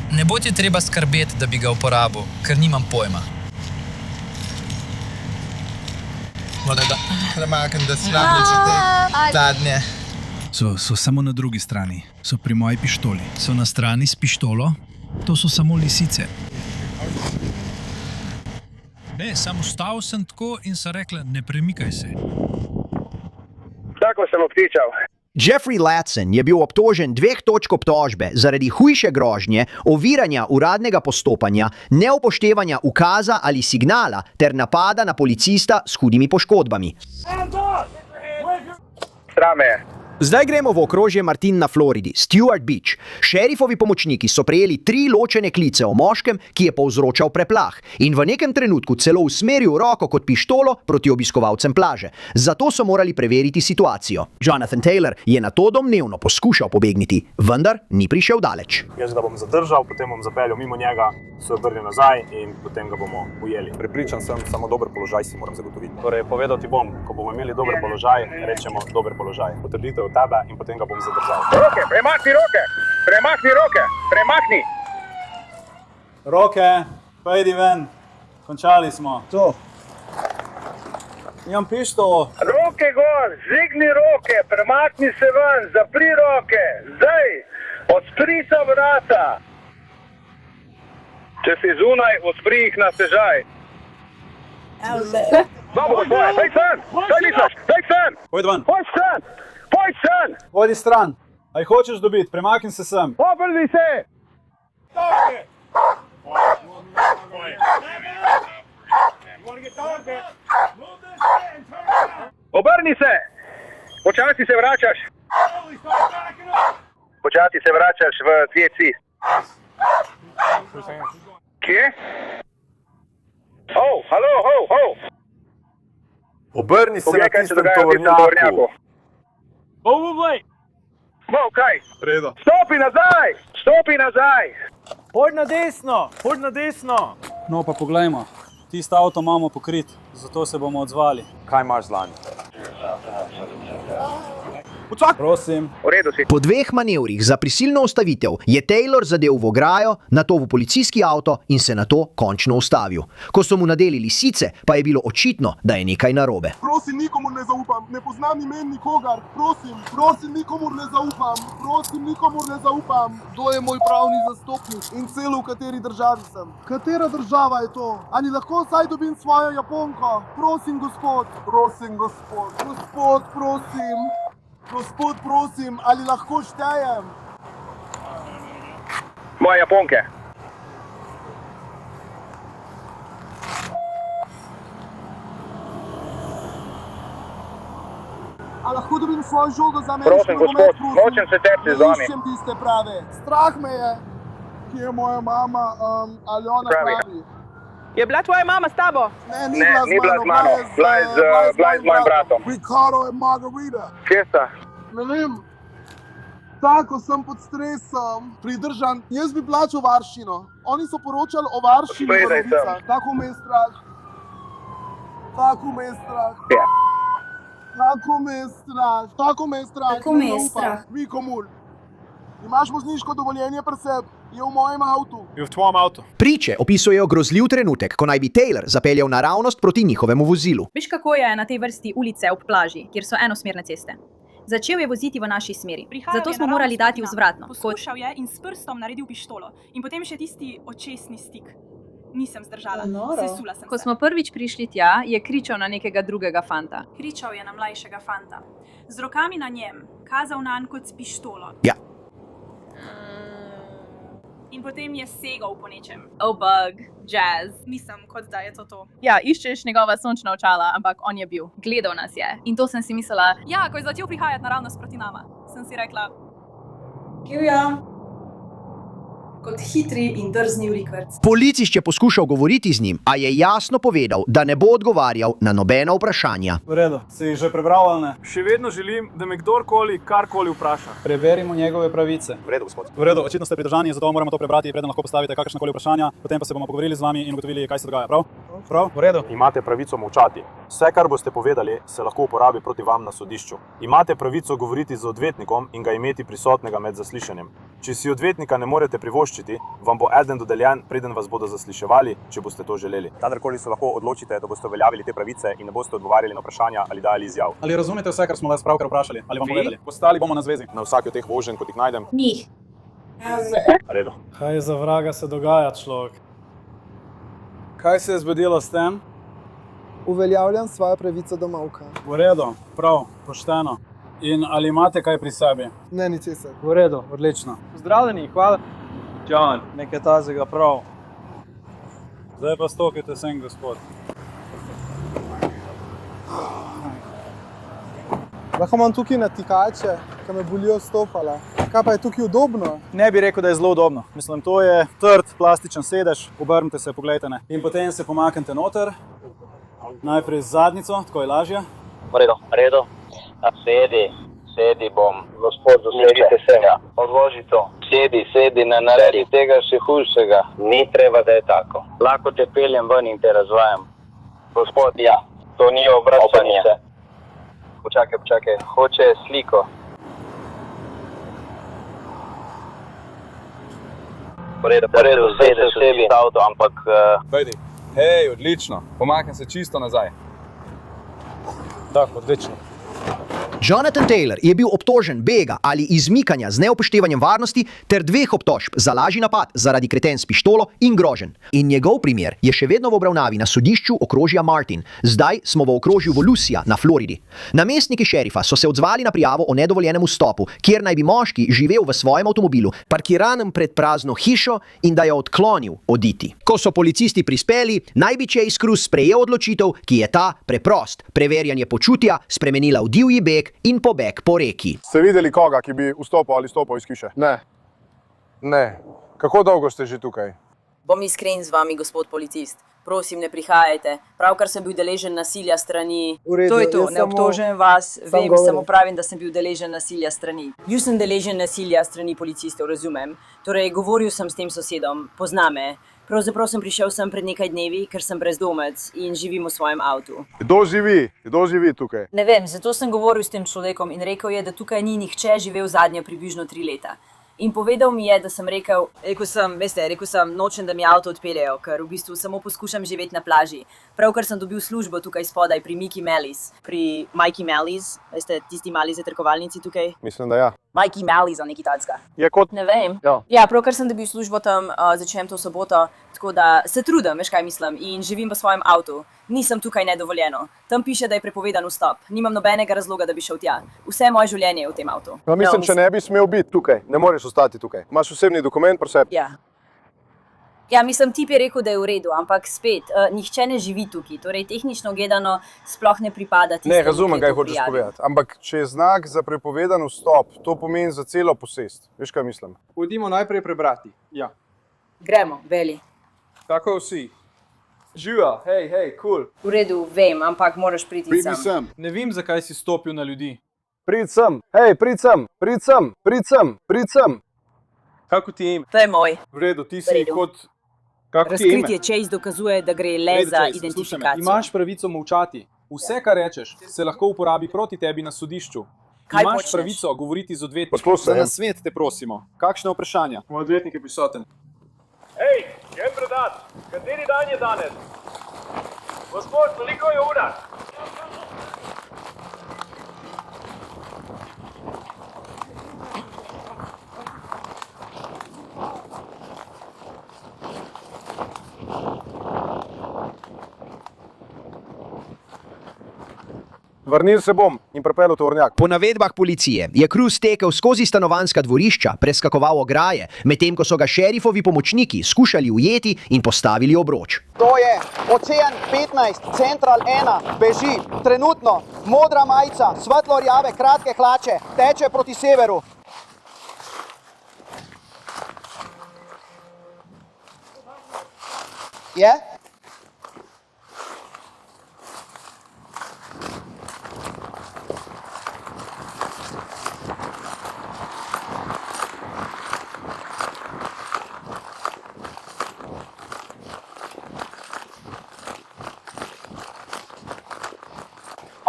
M: Ne bo ti treba skrbeti, da bi ga uporabil, ker nimam pojma.
J: So samo na drugi strani. So pri moji pištoli. So na strani s pištolo. To so samo lisice. Ne, samo stal sem tako in so rekla, ne premikaj se.
A: Tako sem obtičal.
B: Jeffrey Latson je bil obtožen 2 točk obtožbe zaradi hujše grožnje, oviranja uradnega postopanja, neupoštevanja ukaza ali signala ter napada na policista s hudimi poškodbami.
A: Sram me je.
B: Zdaj gremo v okrožje Martin na Floridi, Stewart Beach. Šerifovi pomočniki so prejeli 3 ločene klice o moškem, ki je povzročal preplah in v nekem trenutku celo usmeril roko kot pištolo proti obiskovalcem plaže. Zato so morali preveriti situacijo. Jonathan Taylor je na to domnevno poskušal pobegniti, vendar ni prišel daleč.
K: Jaz ga bom zadržal, potem bom zapeljal mimo njega, se vrnil nazaj in potem ga bomo ujeli.
N: Prepričan sem, samo dober položaj si moram zagotoviti.
K: Torej, povedal ti bom, ko bomo imeli dober položaj, rečemo dober položaj. Potrditev od tebe in potem ga bom zadržal.
A: Roke, premakni roke! Premakni roke! Premakni!
C: Roke, pojdi ven. Končali smo. To. Imam pištolo.
A: Roke gor, zigni roke, premakni se ven, zapri roke, zdaj, odpri se vrata. Če si zunaj, odpri jih na stežaj. Dobro, tvoje, daj sen, kaj misliš, daj sen.
C: Pojdi ven.
A: Pojdi sen, pojdi sen.
C: Pojdi stran. Aj hočeš dobiti, premakni se sem.
A: Obrni se. Obrni se! Počasi se vračaš. Počasi se vračaš v CFC. Kje? Halo.
N: Obrni se na tistem
A: tovornjaku. Kaj?
N: Redo.
A: Stopi nazaj!
C: Pojdi na desno. No pa poglejmo. Tisto avto imamo pokrit, zato se bomo odzvali.
N: Kaj imaš zlani?
C: Prosim.
A: V redu si.
B: Po 2 manevrih za prisilno ustavitev je Taylor zadel v ograjo, nato v policijski avto in se nato končno ustavil. Ko so mu nadeli lisice, pa je bilo očitno, da je nekaj narobe.
O: Prosim, nikomur ne zaupam, ne poznam imen nikogar, prosim, nikomur ne zaupam, kdo je moj pravni zastopnik in celo v kateri državi sem. Katera država je to? Ali lahko vsaj dobim svojo Japonko? Prosim, gospod, prosim, ali lahko štejem?
A: Moje Japonke.
O: A lahko dobim svojo žogo za
A: Prosim, gospod, nočem se tepti z vami.
O: Iščem tiste prave. Strah me je, kje je moja mama, ali ona pravi.
G: Je bila tvoja mama s tabo?
O: Ne,
A: Ni bila z mano, bila je z mojim bratom.
O: Ricardo in Margarita.
A: Kje sta?
O: Ne vem. Tako sem pod stresom, pridržan. Jaz bi plačal varščino. Oni so poročali o varščini v
A: Spredaj sem.
O: Novicah. Tako me je strah.
A: Ja.
O: Tako me je strah. Vi komul. Imaš vozniško dovoljenje pri sebi? Je v mojem avtu.
C: Je v tvojem avtu.
B: Priče opisujejo grozljiv trenutek, ko naj bi Taylor zapeljal naravnost proti njihovemu vozilu.
G: Veš, kako je na tej vrsti ulice ob plaži, kjer so enosmerne ceste? Začel je voziti v naši smeri. Zato smo morali dati vzvratno.
P: Poskušal je in s prstom naredil pištolo. In potem še tisti očesni stik. Nisem zdržala. Sesula sem se.
H: Ko smo prvič prišli tja, je kričal na nekega drugega fanta.
P: Kričal je na mlajšega fanta. Z rokami na njem, kazal nanj kot s pištolo.
B: Ja.
P: In potem je segal po nečem.
G: Oh, bug, jazz.
P: Nisem, kot da je to.
G: Ja, iščeš njegova sončna očala, ampak on je bil.
H: Gledal nas je. In to sem si mislila,
P: Ja, ko je začel prihajati naravnost proti nama, sem si rekla,
G: Kot hitri in drzni rikverc.
B: Policist je poskušal govoriti z njim, a je jasno povedal, da ne bo odgovarjal na nobena vprašanja.
C: V redu, si jih že prebral ali ne? Še vedno želim, da me kdorkoli karkoli vpraša. Preverimo njegove pravice.
N: V redu, gospod.
C: V redu, očitno ste pridržani, zato moramo to prebrati, preden lahko postavite kakršnakoli vprašanja, potem pa se bomo pogovorili z vami in ugotovili, kaj se dogaja. Prav? V redu.
N: Imate pravico molčati. Vse, kar boste povedali, se lahko uporabi proti vam na sodišču. Imate pravico govoriti z odvetnikom in ga imeti prisotnega med zaslišanjem. Če si odvetnika ne morete privoščiti, vam bo eden dodeljen, preden vas bodo zasliševali, če boste to želeli. Kadarkoli se lahko odločite, da boste uveljavili te pravice in ne boste odgovarjali na vprašanja ali dajali izjav.
C: Ali razumete vse, kar smo vas pravkar vprašali? Ali vam povedali? Ostali bomo na zvezi.
N: Na vsaki od teh voženj, kot jih najdem.
H: njih.
N: Redo.
C: Kaj za vraga se dogaja, človek? Kaj se je zgodilo s tem?
O: Uveljavljam svojo pravico do molka.
C: V redu, prav, pošteno. In ali imate kaj pri sebi?
O: Ne, ničesar.
C: V redu, odlično. Pozdravljeni, hvala. John, nekaj tazega prav. Zdaj pa stokajte sem, gospod.
O: Lahko imam tukaj natikače, ki me bolijo stopala. Kaj pa je tukaj udobno?
I: Ne bi rekel, da je zelo udobno. Mislim, to je trd, plastičen sedež, obrnite se, poglejte. Ne. In potem se pomaknite noter. Najprej z zadnjico, tako je lažje.
L: V redu. Sedi bom. Gospod, zasledite se. Odloži to. Sedi, ne naredi tega še hujšega. Ni treba, da je tako. Lahko te peljem ven in te razvajam. Gospod, ja, to ni obračanje. Počakaj, hoče sliko. V redu, zdaj se sebi avto, ampak...
Q: Pojdi. Hej, odlično. Pomaknem se čisto nazaj.
I: Tako, odlično.
B: Jonathan Taylor je bil obtožen bega ali izmikanja z neupoštevanjem varnosti ter 2 obtožb za lažji napad zaradi kreten s pištolo in groženj. In njegov primer je še vedno v obravnavi na sodišču okrožja Martin. Zdaj smo v okrožju Volusia na Floridi. Namestniki šerifa so se odzvali na prijavo o nedovoljenem vstopu, kjer naj bi moški živel v svojem avtomobilu, parkiranem pred prazno hišo, in da je odklonil oditi. Ko so policisti prispeli, naj bi Chase Cruz sprejel odločitev, ki je ta preprost: preverjanje počutja spremenila v divji beg in pobeg po reki.
R: Ste videli koga, ki bi vstopil ali stopil iz hiše? Ne. Kako dolgo ste že tukaj?
S: Bom iskren z vami, gospod policist. Prosim, ne prihajajte. Pravkar sem bil deležen nasilja strani... To je to, ne obtožujem vas, vem, samo pravim, da sem bil deležen nasilja strani. Bil sem deležen nasilja strani policistov, razumem. Torej, govoril sem s tem sosedom, pozna me. Pravzaprav sem prišel sem pred nekaj dnevi, ker sem brezdomec in živim v svojem avtu.
R: Kdo živi tukaj?
S: Ne vem, zato sem govoril s tem človekom in rekel je, da tukaj ni nihče živel zadnja približno 3 leta. In povedal mi je, da sem rekel sem, nočem, da mi avto odpeljejo, ker v bistvu samo poskušam živeti na plaži. Pravkar sem dobil službo tukaj spodaj pri Mickey Mally's. Pri Mikey Mally's, veste, tisti mali zatrkovalnici tukaj?
R: Mislim, da ja.
S: Mikey Mally's, ali nekaj takega.
R: Je kot...
S: Ne vem. Ja, pravkar sem dobil službo tam, začnem to soboto, tako da se trudim, veš kaj mislim, in živim v svojem avtu. Nisem tukaj nedovoljeno. Tam piše, da je prepovedan vstop. Nimam nobenega razloga, da bi šel tja. Vse moje življenje je v tem avtu.
R: Mislim, če ne bi smel biti tukaj, ne moreš ostati tukaj. Imaš osebni dokument pri sebi?
S: Ja, mislim, tip je rekel, da je v redu, ampak spet, nihče ne živi tukaj. Torej, tehnično gledano sploh ne pripada tistemu,
R: Ne, razumem, kaj hočeš povedati. Ampak če je znak za prepovedan vstop, to pomeni za celo posest. Veš, kaj mislim?
T: Pojdimo najprej prebrati. Ja.
S: Gremo, Beli.
T: Tako vsi. Živa, hej, cool.
S: V redu, vem, ampak moraš priti sem.
T: Ne vem, zakaj si stopil na ljudi.
R: Prid sem, prid sem.
T: Kako ti je ime?
S: To je moj.
T: V redu, ti si kot... Kako ti je ime?
S: Razkritje Chase dokazuje, da gre le za identifikacijo.
T: Imaš pravico molčati. Vse, kar rečeš, se lahko uporabi proti tebi na sodišču.
S: Kaj
T: Imaš
S: počneš?
T: pravico govoriti z odvetnikom. Za nasvet te prosimo. Kakšne vprašanja? Moj odvetnik je prisoten.
I: Hej, jen brat, kateri dan je danes? Gospod, koliko je ura?
R: Vrnil se bom in pripeljal tovornjak.
B: Po navedbah policije je Cruz tekel skozi stanovanjska dvorišča, preskakoval ograje, medtem ko so ga šerifovi pomočniki skušali ujeti in postavili obroč.
U: To je Ocean 15, Central 1, beži, trenutno, modra majica, svetlo rjave, kratke hlače, teče proti severu. Je?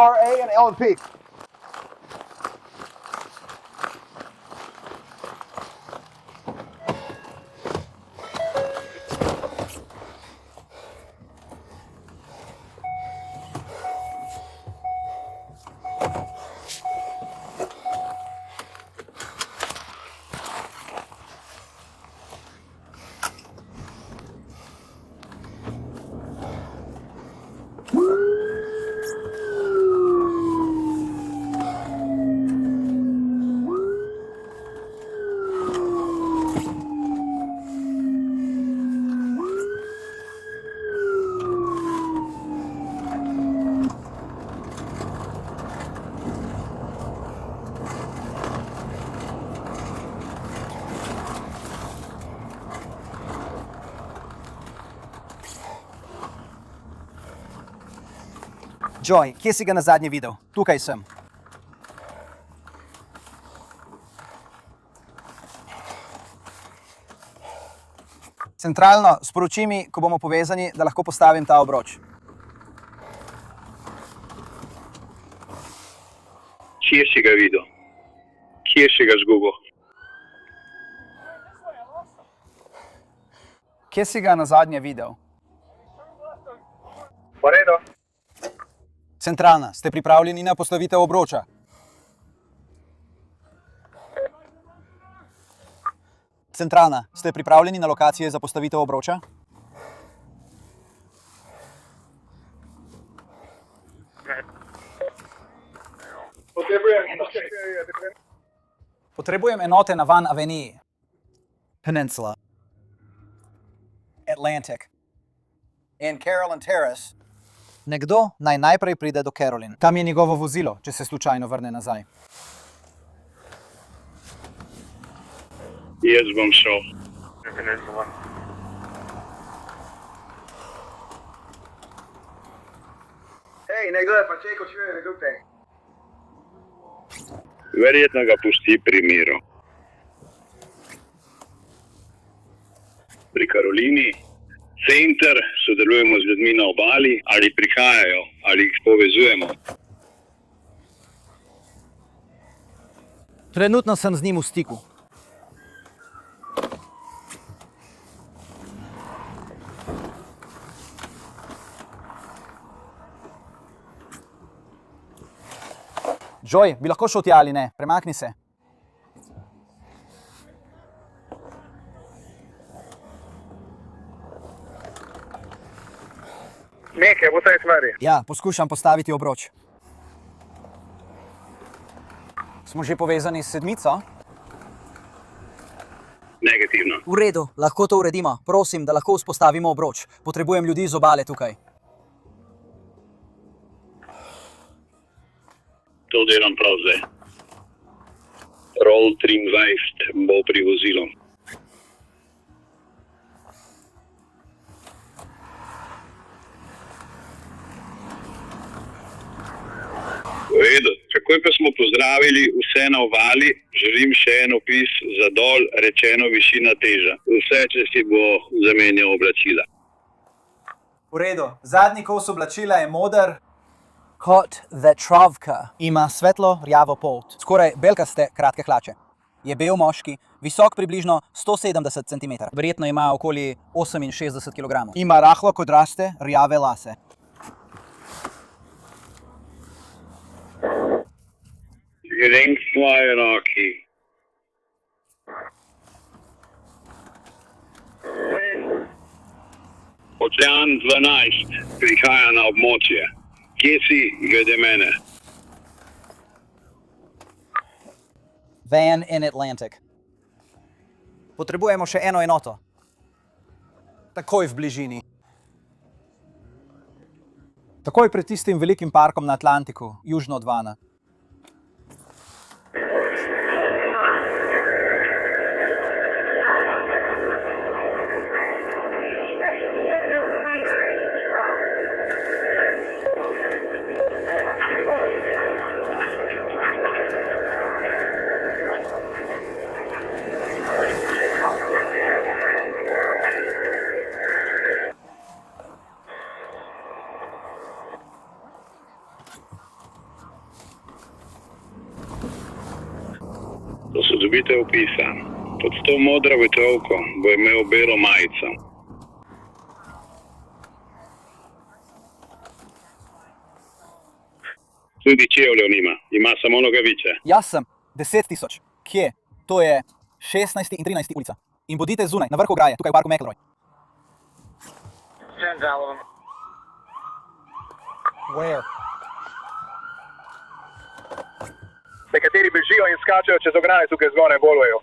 U: RA and LP.
D: Joy, kje si ga nazadnje videl? Tukaj sem. Centralno, sporoči mi, ko bomo povezani, da lahko postavim ta obroč.
F: Kje si ga videl? Kje si ga zgubil?
D: Kje si ga nazadnje videl?
A: V redu.
D: Centralna, ste pripravljeni na postavitev obroča? Centralna, ste pripravljeni na lokacije za postavitev obroča? Potrebujem enote na Van Avenue. Peninsula. Atlantic. In Carolyn Terrace. Nekdo naj najprej pride do Carolyn. Tam je njegovo vozilo, če se slučajno vrne nazaj.
F: Jaz bom šel.
A: Hej, nekdo je pa čekal, če je nekdo te.
F: Verjetno ga pusti pri miru. Pri Karolini, center, sodelujemo z ljudmi na obali, ali prihajajo, ali jih povezujemo.
D: Trenutno sem z njim v stiku. Joy, bi lahko šel tja ali ne? Premakni se.
A: Nekaj v tej smeri.
D: Ja, poskušam postaviti obroč. Smo že povezani s sedmico?
F: Negativno.
D: V redu, lahko to uredimo. Prosim, da lahko vzpostavimo obroč. Potrebujem ljudi z obale tukaj.
F: To delam prav zdaj. Roll 23 bo pri vozilu. V redu, takoj pa smo pozdravili vse na obali, želim še en opis za dol, rečeno višina teža. Vse, če si bo zamenjal oblačila.
D: V redu, zadnji kos oblačila je moder kot vetrovka. Ima svetlo rjavo polt, skoraj belkaste kratke hlače. Je bel moški, visok približno 170 cm. Verjetno ima okoli 68 kg. Ima rahlo kodraste rjave lase.
F: Grem k svoji roki. Ocean 12 prihaja na območje. Kje si glede mene?
D: Van in Atlantic. Potrebujemo še eno enoto. Takoj v bližini. Takoj pred tistim velikim parkom na Atlantiku, južno od Vana.
F: Posodobite opisa. Pod to modro vetrovko bo imel belo majico. Tudi čevljev nima, ima samo nogavice.
D: Jaz sem 10 000. Kje? To je 16. in 13. ulica. In bodite zunaj, na vrhu ograje, tukaj v parku McElroy. Where?
A: Nekateri bežijo in skačejo čez ograje tukaj zgoraj Bolveju.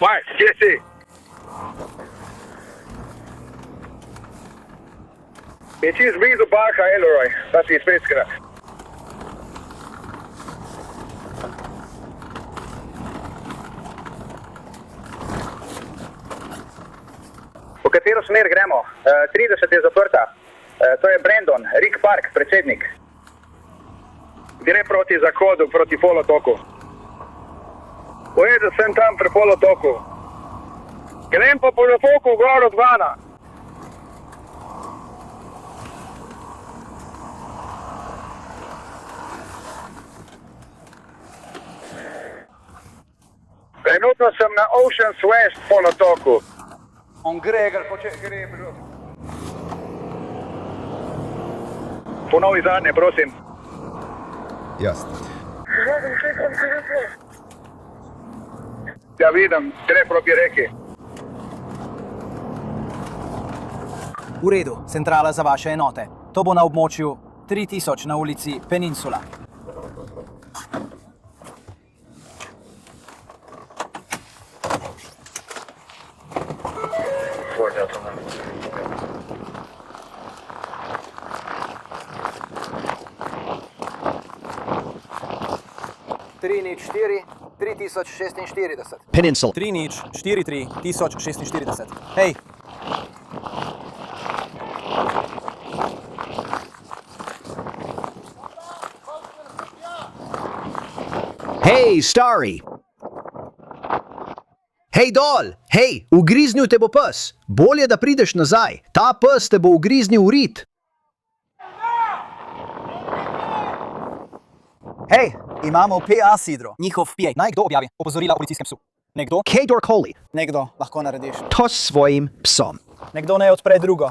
A: Fajn, kje si? Je čist blizu parka Elroy, da si izpredskrat. V katero smer gremo? 30 je zaprta. To je Brandon, Rick Park, predsednik. Gre proti zahodu, proti polotoku. Povedal sem tam pri polotoku. Grem pa po polotoku gor od vana. Trenutno sem na Ocean's West polotoku. On gre, gre. Ponovi zadnje, prosim.
R: Jasno.
A: Ja, vidim, gre proti reki.
D: V redu, centrala za vaše enote. To bo na območju 3000 na ulici Peninsula. Štiri, 3046.
B: Peninsula.
D: 3046. Hej!
B: Hej, stari! Hej, dol! Hej, ugriznil te bo pes. Bolje, da prideš nazaj. Ta pes te bo ugriznil v rit.
D: Hej, imamo PA Sidro. Njihov PA. Naj kdo objavi opozorila o policijskem psu. Nekdo?
B: Kedor Coley.
D: Nekdo lahko narediš.
B: To s svojim psom.
D: Nekdo ne odpre drugo.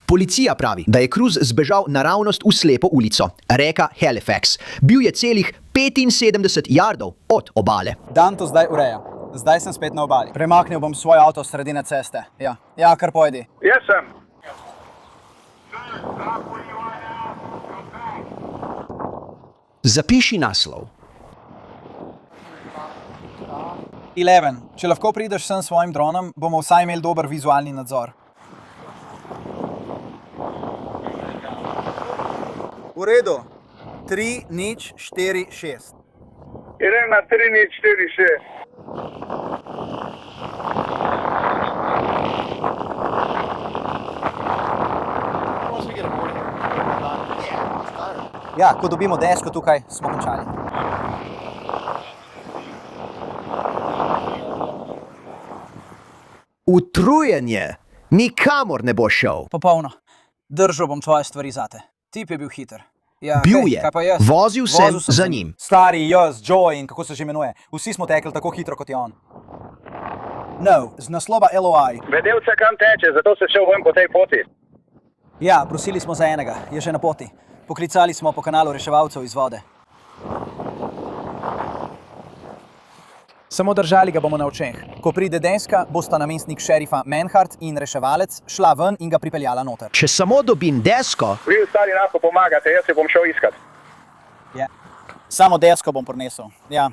B: Policija pravi, da je Cruz zbežal naravnost v slepo ulico, reka Halifax. Bil je celih 75 yardov od obale.
D: Dan to zdaj ureja. Zdaj sem spet na obali. Premaknil bom svoj avto sredine ceste. Ja, kar pojdi.
A: Jaz sem.
B: Zapiši naslov.
D: 11. Če lahko prideš sem s svojim dronom, bomo vsaj imeli dober vizualni nadzor. V redu. 3046.
A: Idem na 3046.
D: Ja, ko dobimo desko tukaj, smo končali.
B: Utrujenje! Nikamor ne bo šel.
D: Popolno. Držal bom tvoje stvari zate. Tip je bil hiter. Ja,
B: Bil
D: hej,
B: je.
D: kaj pa jaz?
B: Vozil sem za njim.
D: Stari, jaz, Joey in kako se že imenuje. Vsi smo tekli tako hitro kot je on. No, z naslova LOI.
A: Vedel se kam teče, zato se šel ven po tej poti.
D: Ja, prosili smo za enega, je že na poti. Poklicali smo po kanalu reševalcev iz vode. Samo držali ga bomo na očeh. Ko pride deska, bosta namestnik šerifa Manhart in reševalec šla ven in ga pripeljala noter.
B: Če samo dobim desko...
A: Vi ostali lahko pomagate, jaz se bom šel iskat.
D: Ja. Samo desko bom prinesel, ja.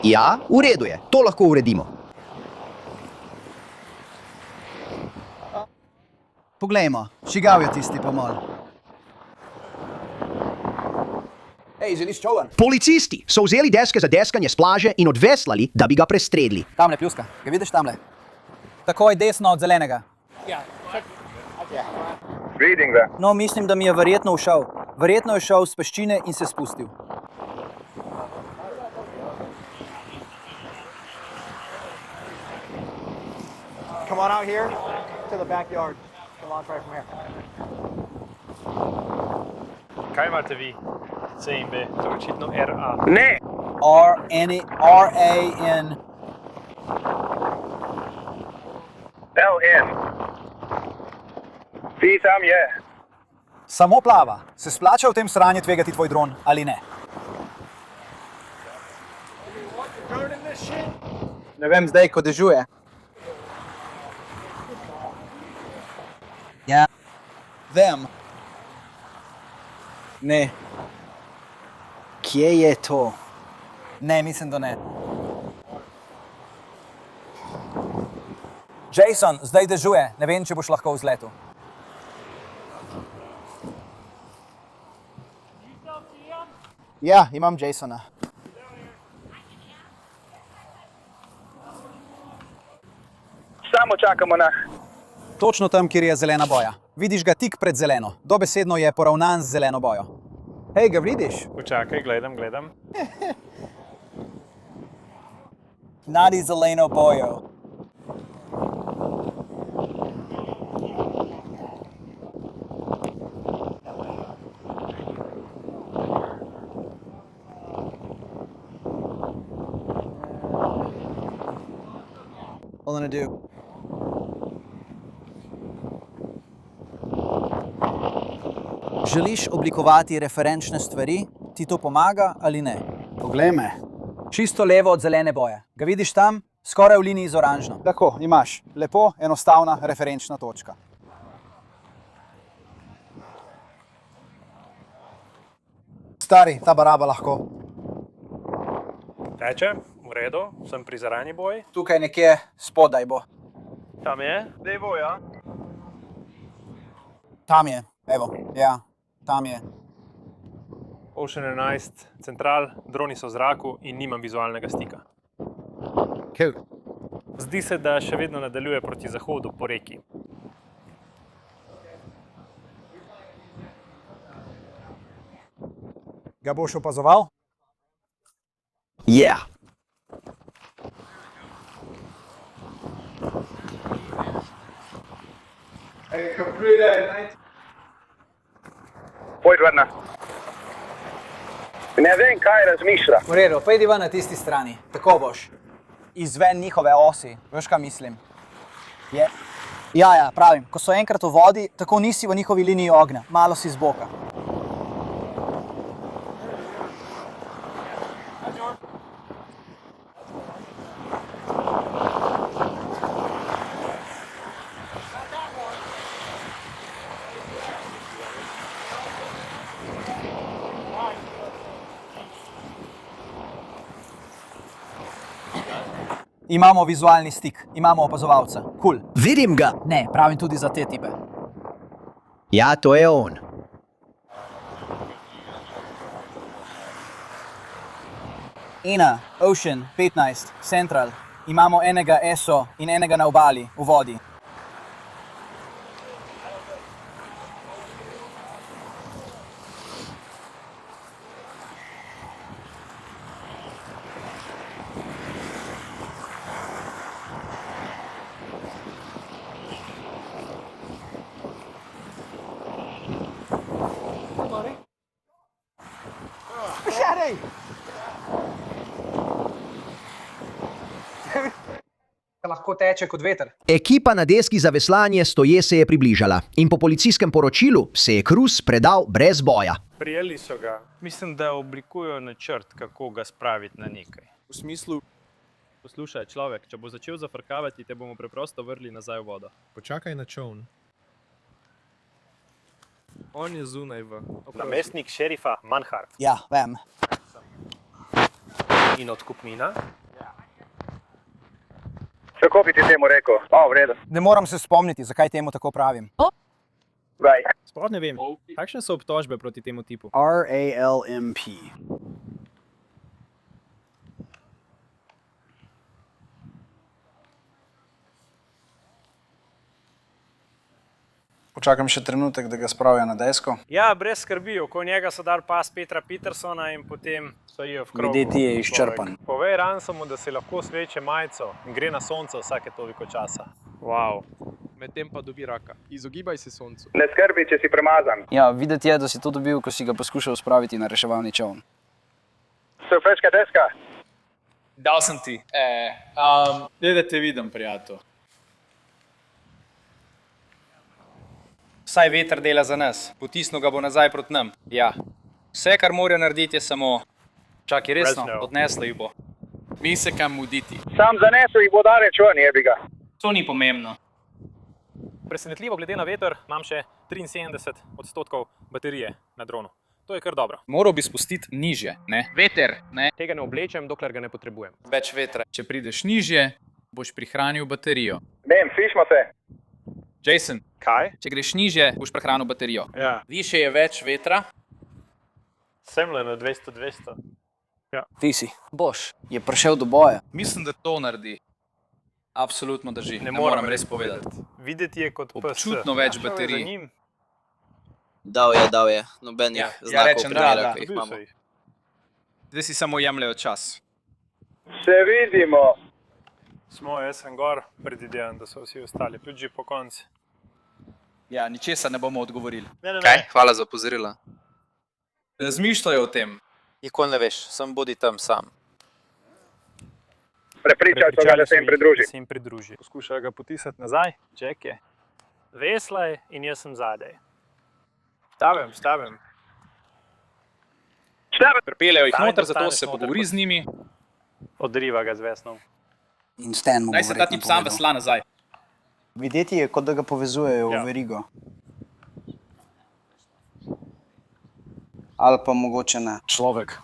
B: Ja, v redu je, to lahko uredimo.
D: Poglejmo, čigav je tisti pomol. Ej, želiš čoln?
B: Policisti so vzeli deske za deskanje s plaže in odveslali, da bi ga prestredli.
D: Tamle pljuska, ga vidiš tamle? Takoj desno od zelenega.
A: Vidim ga.
D: No, mislim, da mi je verjetno ušel. Verjetno je šel s peščine in se spustil.
U: Come on out here to the backyard. Come on, right from here.
K: Kaj imate vi? C in B, to je očitno RA.
A: Ne!
D: R-A-N.
A: L-N. Ti tam je.
D: Samo plava. Se splača v tem sranju tvegati tvoj dron ali ne?
U: Ne vem zdaj, ko dežuje.
D: Ja. Vem. Ne. Kje je to? Ne, mislim, da ne. Jason, zdaj dežuje, ne vem, če boš lahko vzletel.
U: Ja, imam Jasona.
A: Samo čakamo na...
D: Točno tam, kjer je zelena boja. Vidiš ga tik pred zeleno. Dobesedno je poravnan z zeleno bojo. Hej, ga vidiš?
K: Počakaj, gledam.
D: Nadi zeleno bojo. What am I gonna do? Želiš oblikovati referenčne stvari? Ti to pomaga ali ne? Poglej me. Čisto levo od zelene boje. Ga vidiš tam? Skoraj v liniji z oranžno. Tako, imaš. Lepo, enostavna referenčna točka.
U: Stari, ta baraba lahko.
K: Teče, v redu, sem pri zarani boji.
D: Tukaj nekje spodaj bo.
K: Tam je? Dej boja.
D: Tam je, evo, ja, tam je.
K: Ocean 11, central, droni so v zraku in nimam vizualnega stika.
D: Cool.
K: Zdi se, da še vedno nadaljuje proti zahodu po reki.
D: Ga boš opazoval?
B: Yeah.
A: Pojdi ven. Ne vem, kaj razmišlja.
D: V redu, pojdi ven na tisti strani. Tako boš. Izven njihove osi. Veš, kaj mislim? Je. Ja, pravim. Ko so enkrat v vodi, tako nisi v njihovi liniji ognja. Malo si z boka. Imamo vizualni stik, imamo opazovalca. Cool.
B: Vidim ga.
D: Ne, pravim tudi za te tipe.
B: Ja, to je on.
D: Ena, Ocean, 15, Central. Imamo enega ESO in enega na obali, v vodi. Lahko teče kot veter.
B: Ekipa na deski za veslanje stoje se je približala in po policijskem poročilu se je Cruz predal brez boja.
K: Prijeli so ga. Mislim, da oblikujejo načrt, kako ga spraviti na nekaj. V smislu, poslušaj, človek, če bo začel zafrkavati, te bomo preprosto vrli nazaj v vodo.
E: Počakaj na čovn. On je zunaj v...
K: Namestnik šerifa Manhart.
D: Ja, vem.
K: In odkupnina?
A: Kako bi ti temu rekel? V redu.
D: Ne moram se spomniti, zakaj temu tako pravim.
K: Sploh ne vem. Kakšne so obtožbe proti temu tipu?
D: RALMP.
V: Počakam še trenutek, da ga spravijo na desko.
K: Ja, brez skrbi, okoli njega so dal pas Petra Petersona in potem stojijo v krogu.
V: Videti je izčrpan.
K: Povej Ransomu, da si lahko sveče majico in gre na sonce vsake toliko časa. Wow.
E: Medtem pa dobi raka. Izogibaj se soncu.
A: Ne skrbi, če si premazan.
V: Ja, videti je, da si to dobil, ko si ga poskušal spraviti na reševalni čovn.
A: Surfeška deska?
E: Dal sem ti. Da te vidim, prijatelj.
W: Saj veter dela za nas, potisnil ga bo nazaj proti nam. Ja. Vse, kar morajo narediti, je samo... Čakaj, resno, odneslo jih bo.
E: Mi se kam muditi.
A: Sam zanesel jih bo daleč ven, jebi ga.
W: To ni pomembno.
K: Presenetljivo glede na veter, imam še 73% baterije na dronu. To je kar dobro.
W: Moral bi spustiti nižje, ne? Veter, ne?
K: Tega ne oblečem, dokler ga ne potrebujem.
W: Več vetra. Če prideš nižje, boš prihranil baterijo.
A: Vem, slišimo se.
W: Jason,
K: kaj?
W: Če greš nižje, boš prehranil baterijo.
K: Ja.
W: Više je več vetra.
K: Semle na 200-200. Ja.
V: Ti si. Boš. Je prišel do boja.
W: Mislim, da to naredi. Absolutno drži.
K: Ne
W: moram
K: morem
W: res povedati.
K: Videti je kot PS.
W: Občutno več
K: Šel je za
W: baterij.
K: njim.
J: Dal je. Nobenih
W: Ja
J: znakov
W: rečem,
J: primera,
W: da.
J: ki jih imamo.
W: Zdaj si samo jemljajo čas.
A: Se vidimo.
K: Smo, jaz sem gor, predvidevam, da so vsi ostali, tudi že po koncu.
W: Ja, ničesar ne bomo odgovorili.
K: Ne.
J: Kaj? Hvala za opozorila.
W: Razmišljajo o tem.
J: Nikoli ne veš, sem bodi tam sam.
A: Prepričali so ga, da se jim pridruži.
K: Da se jim pridruži. Poskušajo ga potisniti nazaj, Jack je. Veslaj in jaz sem zadaj. Stavim.
W: Pripeljejo jih
K: Stavim,
W: noter,
K: da
W: zato
K: staneš
W: se
K: noter,
W: pogovori z njimi.
K: Odriva ga z vesnom.
V: In Stan mu bo
W: Naj se ta
V: verjetno
W: tip sam
V: povedal.
W: vesla nazaj.
D: Videti je, kot da ga povezujejo
K: Ja.
D: v verigo. Ali pa mogoče ne.
V: Človek.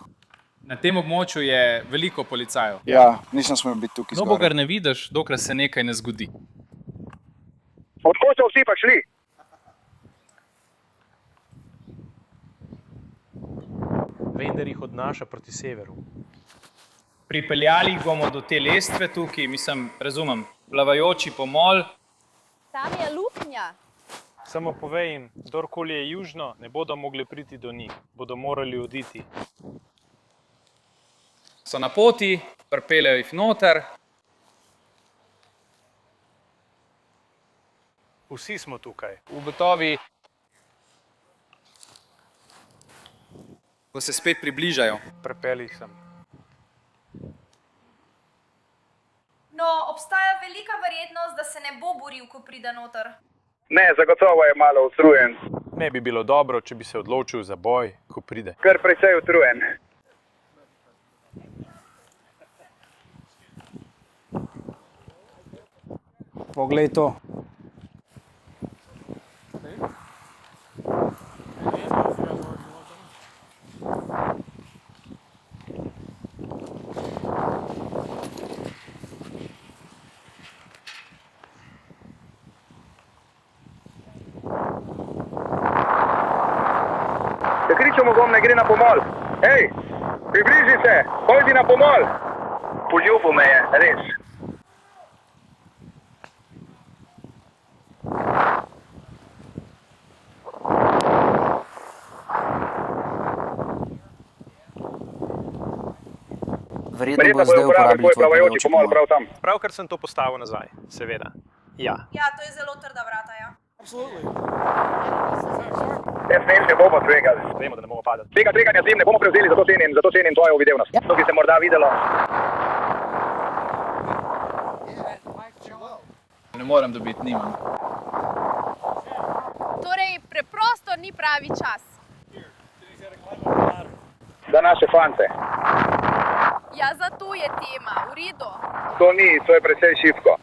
W: Na tem območju je veliko policajev.
V: Ja, nisem smel biti tukaj zgoraj.
W: Nobogar ne vidiš, dokler se nekaj ne zgodi.
A: Odkud so vsi pa šli?
K: Vendar jih odnaša proti severu.
W: Pripeljali jih bomo do te lestve tukaj, mislim, razumem, plavajoči pomol.
M: Tam je luknja.
K: Samo povej jim, kdorkoli je južno, ne bodo mogli priti do njih, bodo morali oditi.
W: So na poti, pripeljejo jih noter.
K: Vsi smo tukaj.
W: Ugotovi, ko se spet približajo.
K: Prepeli jih sem.
M: No, obstaja velika verjetnost, da se ne bo boril, ko pride noter.
A: Ne, zagotovo je malo utrujen.
K: Ne bi bilo dobro, če bi se odločil za boj, ko pride.
A: Kar precej utrujen.
D: Poglej to.
A: Če kričemo bom, ne gre na pomol. Hej, približi se, pojdi na pomol. Poljubil me je, res.
V: Verjetno bo zdaj uporabili tvoj plavajoči pomol.
A: prav tam.
K: Pravkar sem to postavil nazaj, seveda. Ja.
M: Ja, to je zelo trda vrata, ja.
A: Jaz vem, ne bomo tvegali.
K: Vemo, da ne bomo padali.
A: Tega tveganja z njim ne bomo prevzeli, zato cenim tvojo uvidevnost. To bi se morda videlo.
W: Ne morem dobiti, nimam.
M: Torej, preprosto ni pravi čas.
A: Za naše fante.
M: Ja, zato je tema, v redu.
A: To je precej šibko.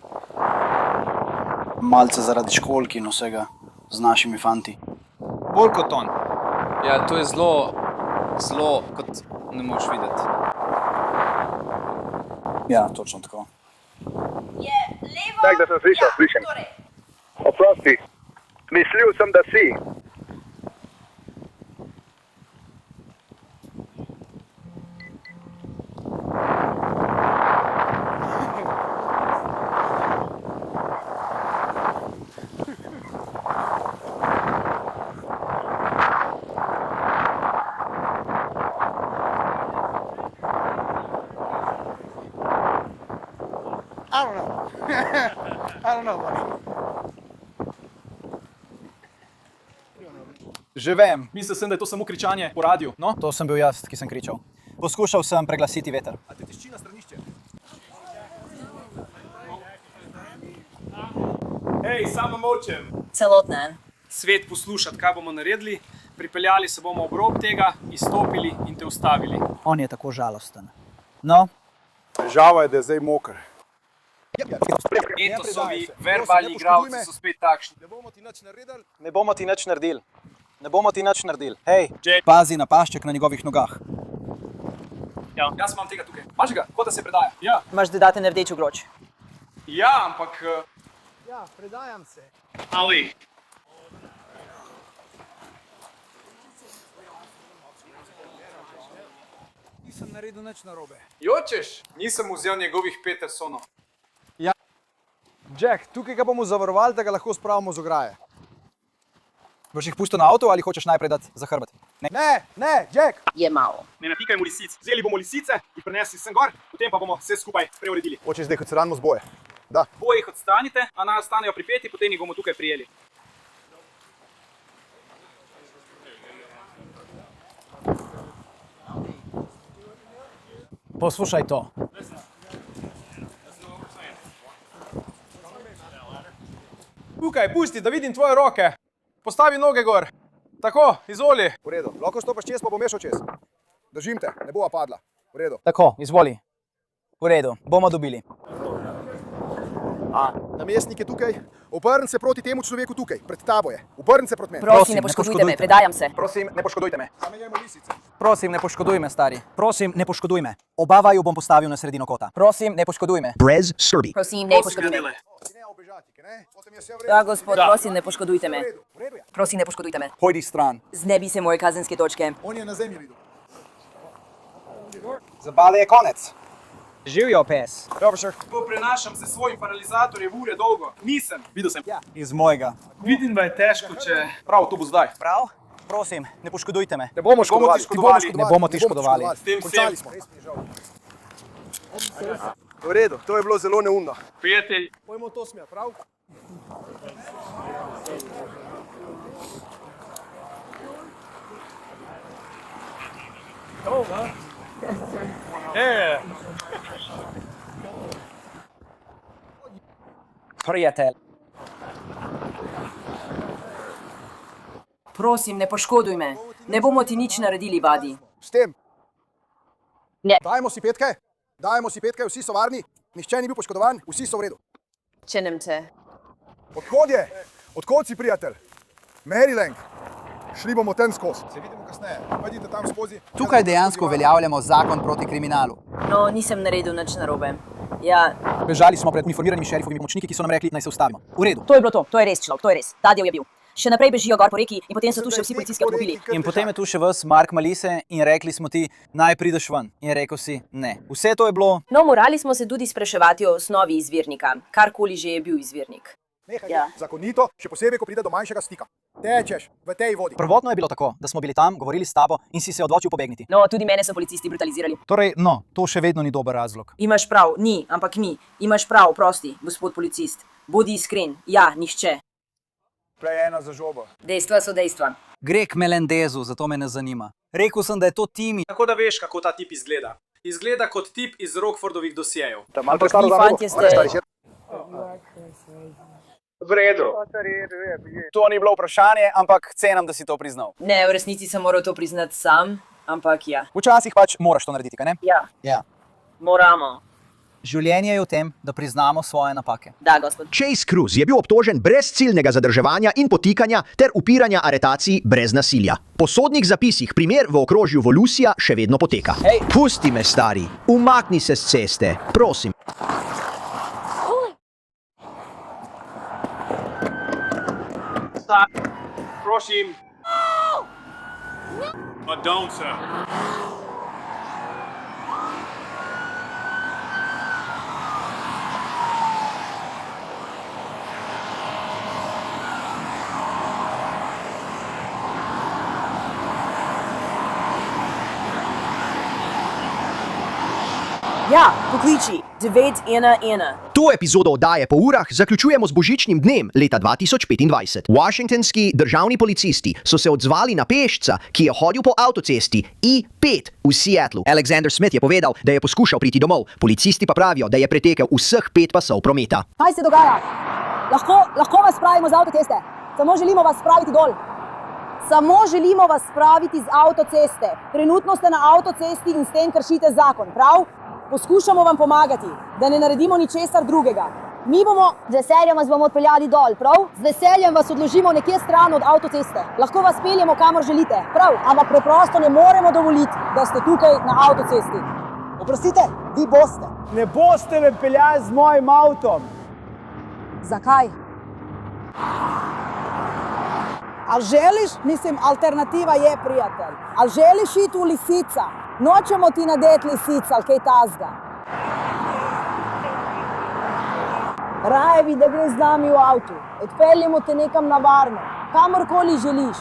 V: Malce zaradi školki in vsega z našimi fanti.
W: Bolj kot on. Ja, to je zelo, kot ne moreš videti.
V: Ja, točno tako.
M: Je levo.
A: Tak, da sem slišal, slišim. Oprosti. Mislil sem, da si.
O: I don't know. I don't know, buddy.
D: Že vem. Mislil sem, da je to samo kričanje po radiju. No? To sem bil jaz, ki sem kričal. Poskušal sem preglasiti veter.
O: A te tišči na stranišče?
E: Hej, samo močem.
S: Celotne.
E: Svet poslušati, kaj bomo naredili. Pripeljali se bomo ob rob tega, izstopili in te ustavili.
D: On je tako žalosten. No?
R: Težava je, da je zdaj moker.
W: Etosovi verbalni igralci so spet takšni.
O: Ne bomo ti nič naredili.
D: Ne bomo ti nič naredili. Ne bomo ti nič naredili. Hej, pazi na pašček na njegovih nogah.
E: Ja, jaz imam tega tukaj. Imaš ga, kot da se predaja. Ja,
S: Imaš dodaten rdeč ogroč.
E: ja, ampak
C: Ja, predajam se.
E: Ali.
D: Nisem naredil nič narobe.
Q: Jočeš? Nisem vzel njegovih Petersonov.
C: Ja. Jack, tukaj ga bomo zavarovali, da ga lahko spravimo z ograje.
D: Boš jih pustil na avto ali hočeš najprej dati za hrbet?
C: Ne, Jack!
S: Je malo.
E: Ne natikajmo lisic. Vzeli bomo lisice in prinesli sem gor, potem pa bomo vse skupaj preuredili.
O: Hočeš zdaj, kot se ranimo z boje? Da.
E: Boje jih odstranite, a naj ostanejo pripeti, potem jih bomo tukaj prijeli.
D: Poslušaj to.
I: Tukaj, pusti, da vidim tvoje roke. Postavi noge gor. Tako, izvoli.
O: V redu, lahko stopaš čez, pa bom mešal čez. Držim te, ne bova padla. V redu.
D: Tako, izvoli. V redu, bomo dobili.
O: Namestnik je tukaj. Obrni se proti temu človeku tukaj, pred tabo je. Obrni se proti meni.
S: Prosim, ne poškodujte me, predajam se.
O: Prosim, ne poškodujte me.
D: Zamenjajmo lisice. Prosim, ne poškoduj me, stari. Prosim, ne poškoduj me. Oba vaju bom postavil na sredino kota. Prosim, ne poškoduj me.
B: Brez skrbi.
S: Prosim, ne poškoduj me. Da, gospod, prosim, ne poškodujte me. Prosim, ne poškodujte me.
D: Pojdi stran.
S: Znebi se moje kazenske točke.
O: On je na zemlji videl.
D: Zabave je konec. Živijo, pes.
O: Dobro, sir.
E: To prenašam se svojim paralizatorjem ure dolgo. Nisem. Videl sem.
D: Ja. Iz mojega.
E: Vidim, da je težko, če...
I: Prav, to bo zdaj.
D: Prav? Prosim, ne poškodujte me.
O: Ne bomo škodovali.
D: Ne bomo ti škodovali.
E: S tem
O: Končali
E: vsem.
O: smo. V redu, to je bilo zelo neumno.
E: Prijatelj.
O: Pojmo to smer, prav?
D: Prijatelj.
S: Prosim, ne poškoduj me. Ne bomo ti nič naredili, badi.
O: S tem.
S: Ne.
O: Dajmo si petke. Dajmo si petke, vsi so varni. Nihče ni bil poškodovan, vsi so v redu.
S: Čenem te.
O: Odkod je? Odkod si, prijatelj? Maryland. Šli bomo ten skozi. Se vidimo kasneje. Pojdite tam skozi.
D: Tukaj dejansko uveljavljamo zakon proti kriminalu.
S: No, nisem naredil nič narobe. Ja,
D: Bežali smo pred uniformiranimi šerifovimi pomočniki, ki so nam rekli, naj se ustavimo. V redu.
S: to je bilo to. To je res, človek, to je res. Ta del je bil. Še naprej bežijo gor po reki in potem so tu še vsi policijski avtomobili.
D: In potem je tu še vas, Mark Malise, in rekli smo ti, naj prideš ven. In rekel si, ne. Vse to je bilo...
S: No, morali smo se tudi spraševati o osnovi izvirnika. Karkoli že je bil izvirnik.
O: Nehaj,
S: Ja.
O: zakonito, še posebej, ko pride do manjšega stika. Tečeš v tej vodi.
D: Prvotno je bilo tako, da smo bili tam, govorili s tabo in si se odločil pobegniti.
S: No, tudi mene so policisti brutalizirali.
D: Torej, no, to še vedno ni dober razlog.
S: Imaš prav, ni, ampak ni. Imaš prav, prosti, gospod policist. Bodi iskren. Ja, nihče.
O: Prej ena za žobo.
S: Dejstva so dejstva.
D: Gre k Melendezu, zato me ne zanima. Rekel sem, da je to Timi.
E: Tako da veš, kako ta tip izgleda. Izgleda kot tip iz Rockfordovih dosjejev.
S: Ampak vi fantje ste...
E: V redu.
D: To ni bilo vprašanje, ampak cenam, da si to priznal.
S: Ne, v resnici sem moral to priznati sam, ampak ja.
D: Včasih pač moraš to narediti, kaj ne?
S: Ja,
D: Ja.
S: moramo.
D: Življenje je v tem, da priznamo svoje napake.
S: Da, gospod.
B: Chase Cruz je bil obtožen brezciljnega zadrževanja in potikanja ter upiranja aretaciji brez nasilja. Po sodnih zapisih primer v okrožju Volusija še vedno poteka.
D: Hej.
B: Pusti me, stari, umakni se s ceste, prosim.
E: Prosim. But don't, sir.
S: Ja, pokliči 911.
B: To epizodo oddaje po urah zaključujemo z božičnim dnem leta 2025. Washingtonski državni policisti so se odzvali na pešca, ki je hodil po avtocesti I-5 v Seattlu. Alexander Smith je povedal, da je poskušal priti domov, policisti pa pravijo, da je pretekel vseh 5 pasov prometa.
G: Kaj se dogaja? Lahko vas spravimo z avtoceste. Samo želimo vas spraviti dol. Samo želimo vas spraviti z avtoceste. Trenutno ste na avtocesti in s tem kršite zakon, prav? Poskušamo vam pomagati, da ne naredimo ničesar drugega. Mi bomo z veseljem vas bomo odpeljali dol, prav? Z veseljem vas odložimo nekje stran od avtoceste. Lahko vas peljemo kamor želite, prav? Ampak preprosto ne moremo dovoliti, da ste tukaj na avtocesti.
C: Oprostite, vi boste. Ne boste me peljali z mojim avtom.
G: Zakaj? Ali želiš, mislim, alternativa je, prijatelj. Ali želiš iti v Lisica? Nočemo ti nadeti Lisica ali kaj tazga. Raje bi, da greš z nami v avtu. Odpeljemo te nekam na varno, kamorkoli želiš.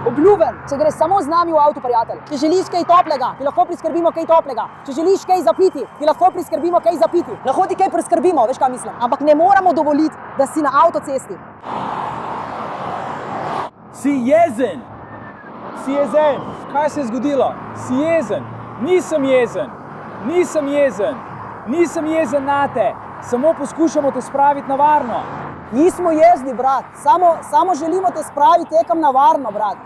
G: Obljubim, če greš samo z nami v avtu, prijatelj. Če želiš kaj toplega, ti lahko priskrbimo kaj toplega. Če želiš kaj zapiti, ti lahko priskrbimo kaj zapiti. Lahko ti kaj priskrbimo, veš kaj mislim. Ampak ne moramo dovoliti, da si na avtocesti.
C: Si jezen! Si jezen! Kaj se je zgodilo? Si jezen! Nisem jezen! Nisem jezen! Nisem jezen nate! Samo poskušamo te spraviti na varno.
G: Nismo jezni, brat. Samo želimo te spraviti nekam na varno, brat.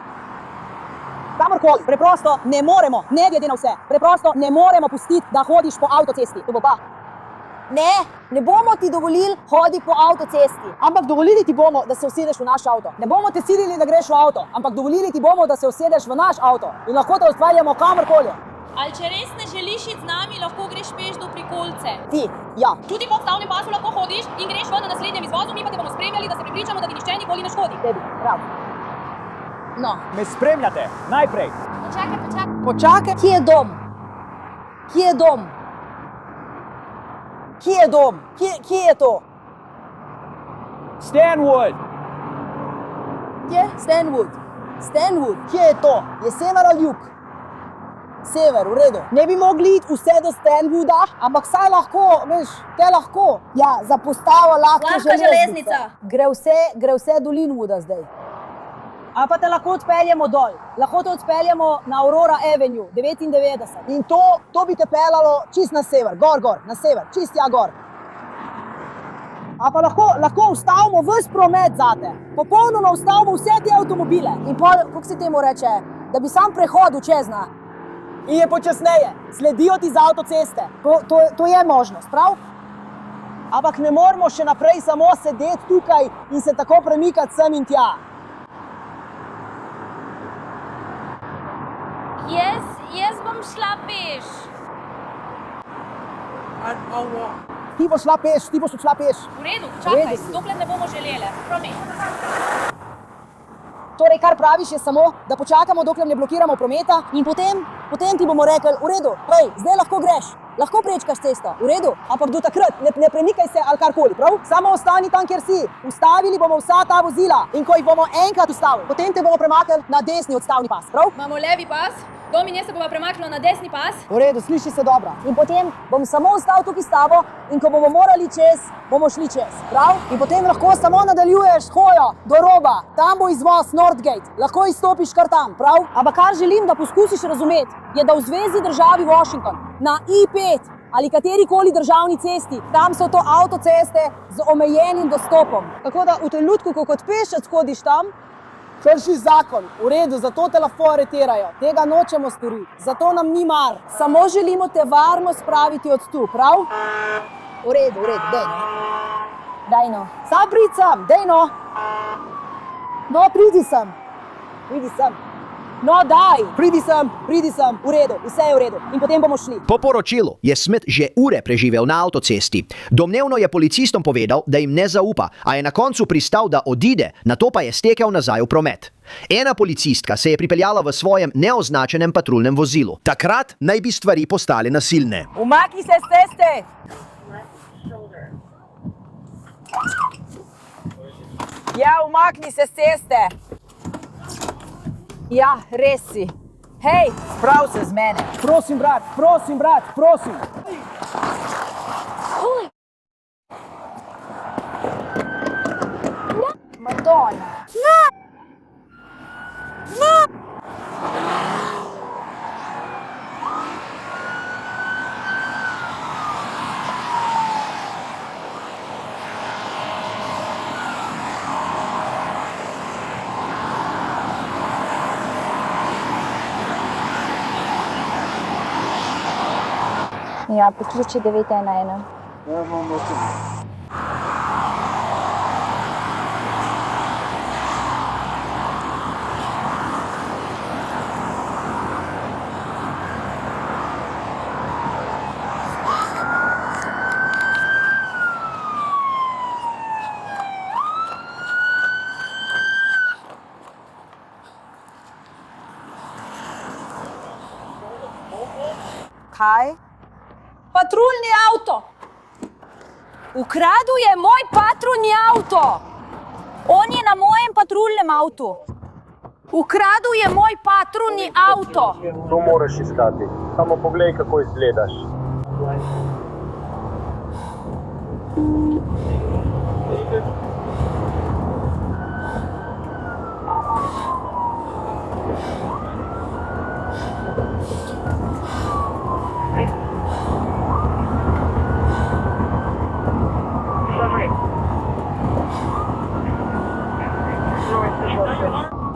G: Kamorkoli, preprosto ne moremo, ne glede na vse, preprosto ne moremo pustiti, da hodiš po avtocesti. To bo pa. Ne bomo ti dovolili hoditi po avtocesti. Ampak dovolili ti bomo, da se usedeš v naš avto. Ne bomo te silili, da greš v avto, ampak dovolili ti bomo, da se usedeš v naš avto in lahko te odpeljemo kamorkoli.
H: Ali če res ne želiš iti z nami, lahko greš peš do Prikolice.
G: Ti, ja.
H: Tudi po odstavnem pasu lahko hodiš in greš ven na naslednjem izvozu, mi pa te bomo spremljali, da se prepričamo, da ti nihče nikoli ne škodi.
G: Tebi, prav. No.
C: Me spremljate, najprej.
G: Počakaj. Kje je dom? Kje je dom? Kje je dom? Kje je to?
C: Stanwood.
G: Kje? Stanwood. Kje je to? Je sever ali jug? Sever, v redu. Ne bi mogli iti vse do Stanwooda, ampak saj lahko, veš, te lahko. Ja, za postavo lahko železnica. Gre vse do Linwooda zdaj. Ali pa te lahko odpeljemo dol. Lahko te odpeljemo na Aurora Avenue, 99. In to bi te peljalo čist na sever, gor, na sever, čist ja gor. Ali pa lahko ustavimo ves promet zate. Popolnoma ustavimo vse te avtomobile. In pol, kako se temu reče, da bi sam prehodil čezna. In je počasneje, sledijo ti z avtoceste. To je možnost, prav? Ampak ne moramo še naprej samo sedeti tukaj in se tako premikati sem in tja.
H: Jaz bom šla peš.
G: Ti boš šla peš.
H: V redu, čakaj, dokler ne bomo želele. Promet.
G: Torej, kar praviš je samo, da počakamo, dokler ne blokiramo prometa in potem ti bomo rekli, v redu, hej, zdaj lahko greš, lahko prečkaš cesto, v redu, ampak do takrat ne premikaj se ali karkoli, prav? Samo ostani tam, kjer si. Ustavili bomo vsa ta vozila in ko jih bomo enkrat ustavili, potem te bomo premaknili na desni odstavni pas, prav?
H: Imamo levi pas, Dom in jaz se bova premaknila na desni pas.
G: V redu, sliši se dobro. In potem bom samo ostal tukaj s tabo in ko bomo morali čez, bomo šli čez, prav? In potem lahko samo nadaljuješ hojo do roba, tam bo izvoz Northgate, lahko izstopiš kar tam, prav? Ampak kar želim, da poskusiš razumeti, je, da v zvezi državi Washington na I5 ali katerikoli državni cesti, tam so to avtoceste z omejenim dostopom. Tako da v trenutku, ko kot pešec hodiš tam, kršiš zakon, v redu, zato te lahko aretirajo. Tega nočemo storiti, zato nam ni mar. Samo želimo te varno spraviti od tu, prav? V redu, dejno. Dajno. Sam pridi sem, dejno. No, pridi sem. No, daj, pridi sem, v redu, vse je v redu. In potem bomo šli.
B: Po poročilu je Smith že ure preživel na avtocesti. Domnevno je policistom povedal, da jim ne zaupa, a je na koncu pristal, da odide, nato pa je stekel nazaj v promet. Ena policistka se je pripeljala v svojem neoznačenem patruljnem vozilu. Takrat naj bi stvari postale nasilne.
G: Umakni se s ceste! Ja, umakni se s ceste! Ja, res si. Hej, sprav se z mene. Prosim, brat, prosim. Madonna. No!
M: Ja, priključi 911.
G: Kaj?
H: Patruljni avto! Ukradel je moj patruljni avto! On je na mojem patruljnem avtu. Ukradel je moj patruljni avto!
A: To moraš iskati. Samo poglej, kako izgledaš.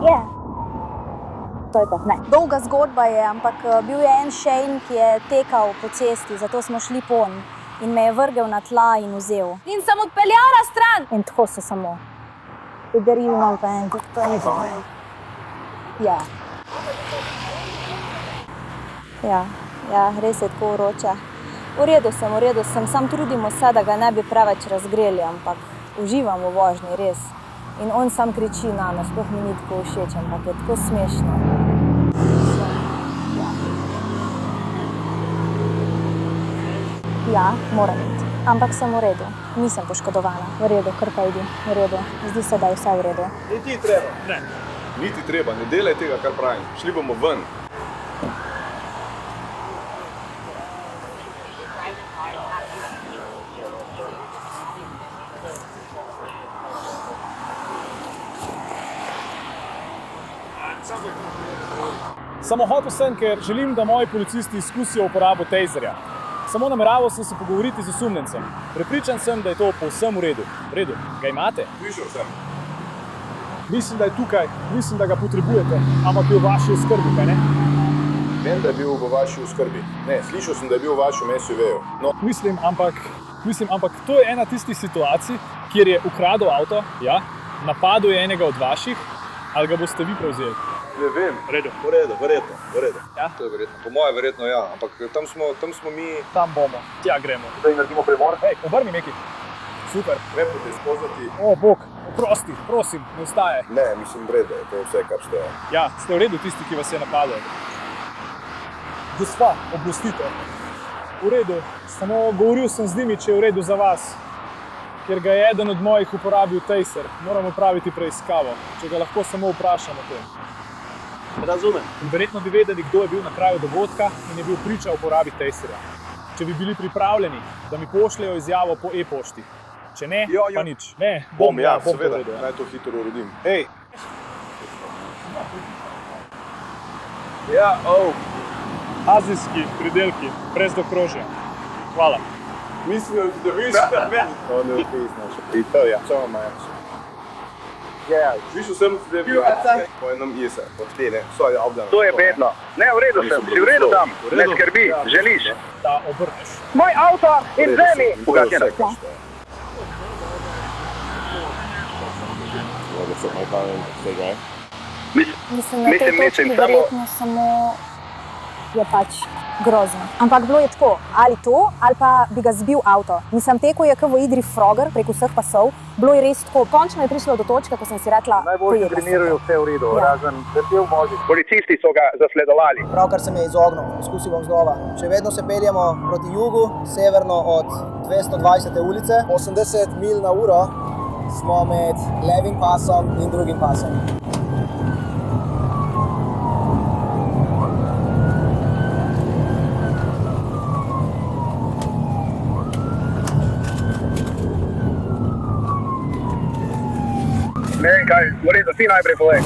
G: Je. To je to, ne. Dolga zgodba je, ampak bil je en Shane, ki je tekal po cesti, zato smo šli pon in me je vrgel na tla in vzel.
H: In sem odpeljala stran!
G: In tako se samo udaril na ven. Ja. Ja, res je tako vroče. V redu sem, sam trudimo se, da ga ne bi preveč razgreli, ampak uživam v vožnji, res. In on sam kriči na nas, sploh mi ni tako všeč, ampak je tako smešno. Ja, moram iti. Ampak sem v redu. Nisem poškodovana. V redu, kar pa idi. V redu. Zdi se, da je vse v redu.
F: Ni ti treba. Ne. Ni ti treba, ne delaj tega, kar pravim. Šli bomo ven.
I: Samo hotel sem, ker želim, da moji policisti izkusijo uporabo tejzerja. Samo nameraval sem se pogovoriti z osumljencem. Prepričan sem, da je to povsem v redu. V redu, ga imate?
F: Slišal sem.
I: Mislim, da je tukaj, mislim, da ga potrebujete, ampak je v vaši oskrbi, kaj ne?
F: Vem, da je bil v vaši oskrbi. Ne, slišal sem, da je bil v vašem SUV-ju. No.
I: Mislim, ampak to je ena tistih situacij, kjer je ukradel avto, ja, napadel je enega od vaših, ali ga boste vi prevzeli?
F: Ne vem.
I: V redu.
F: Verjetno.
I: Ja?
F: To je verjetno. Po moje verjetno ja, ampak tam smo mi...
I: Tam bomo. Tja gremo.
F: Zdaj naredimo premor.
I: Hej, obrni Meki. Super.
F: Lepo te spoznati.
I: O, Bog, oprosti, prosim, ne ustajaj.
F: Ne, mislim, v redu, to je vse, kar šteje.
I: Ja, ste v redu tisti, ki vas je napadel. Gospa, oprostite. V redu, samo govoril sem z njimi, če je v redu za vas. Ker ga je eden od mojih uporabil tejser. Moramo praviti preiskavo, če ga lahko samo vprašam o tem.
F: Razumem.
I: In verjetno bi vedeli, kdo je bil na kraju dogodka in je bil priča uporabi tejserja. Če bi bili pripravljeni, da mi pošljejo izjavo po e-pošti. Če ne, pa nič. Ne, bom
F: seveda, naj to hitro uredim. Hej! Ja,
I: Azijski pridelki, brez dokrožja. Hvala.
F: Mislim, da viš, da me... To ne upisno, še pitao, ja. Samo manjši. Ja, slišal sem, da je bil po enem jese, od tene.
A: To je bedno. Ne, v redu sem, si v redu tam. Ne skrbi, želiš.
I: Da obrneš.
A: Moj avto in zemi! Ugasnjeno.
G: Mislim, na tej točki verjetno samo je pač grozno. Ampak bilo je tako, ali to, ali pa bi ga zbil avto. Mislim, tekel je kot v igri Frogger preko vseh pasov. Bilo je res tako. Končno je prišlo do točke, ko sem si rekla,
A: najbolj trenirajo vse v redu, razen vesel možik. Policisti so ga zasledovali.
D: Pravkar se mi je izognil, poskusil bom znova. Še vedno se peljemo proti jugu, severno od 220. ulice. 80 mil na uro smo med levim pasom in drugim pasom.
A: Ne vem kaj, v redu, ti najprej povej.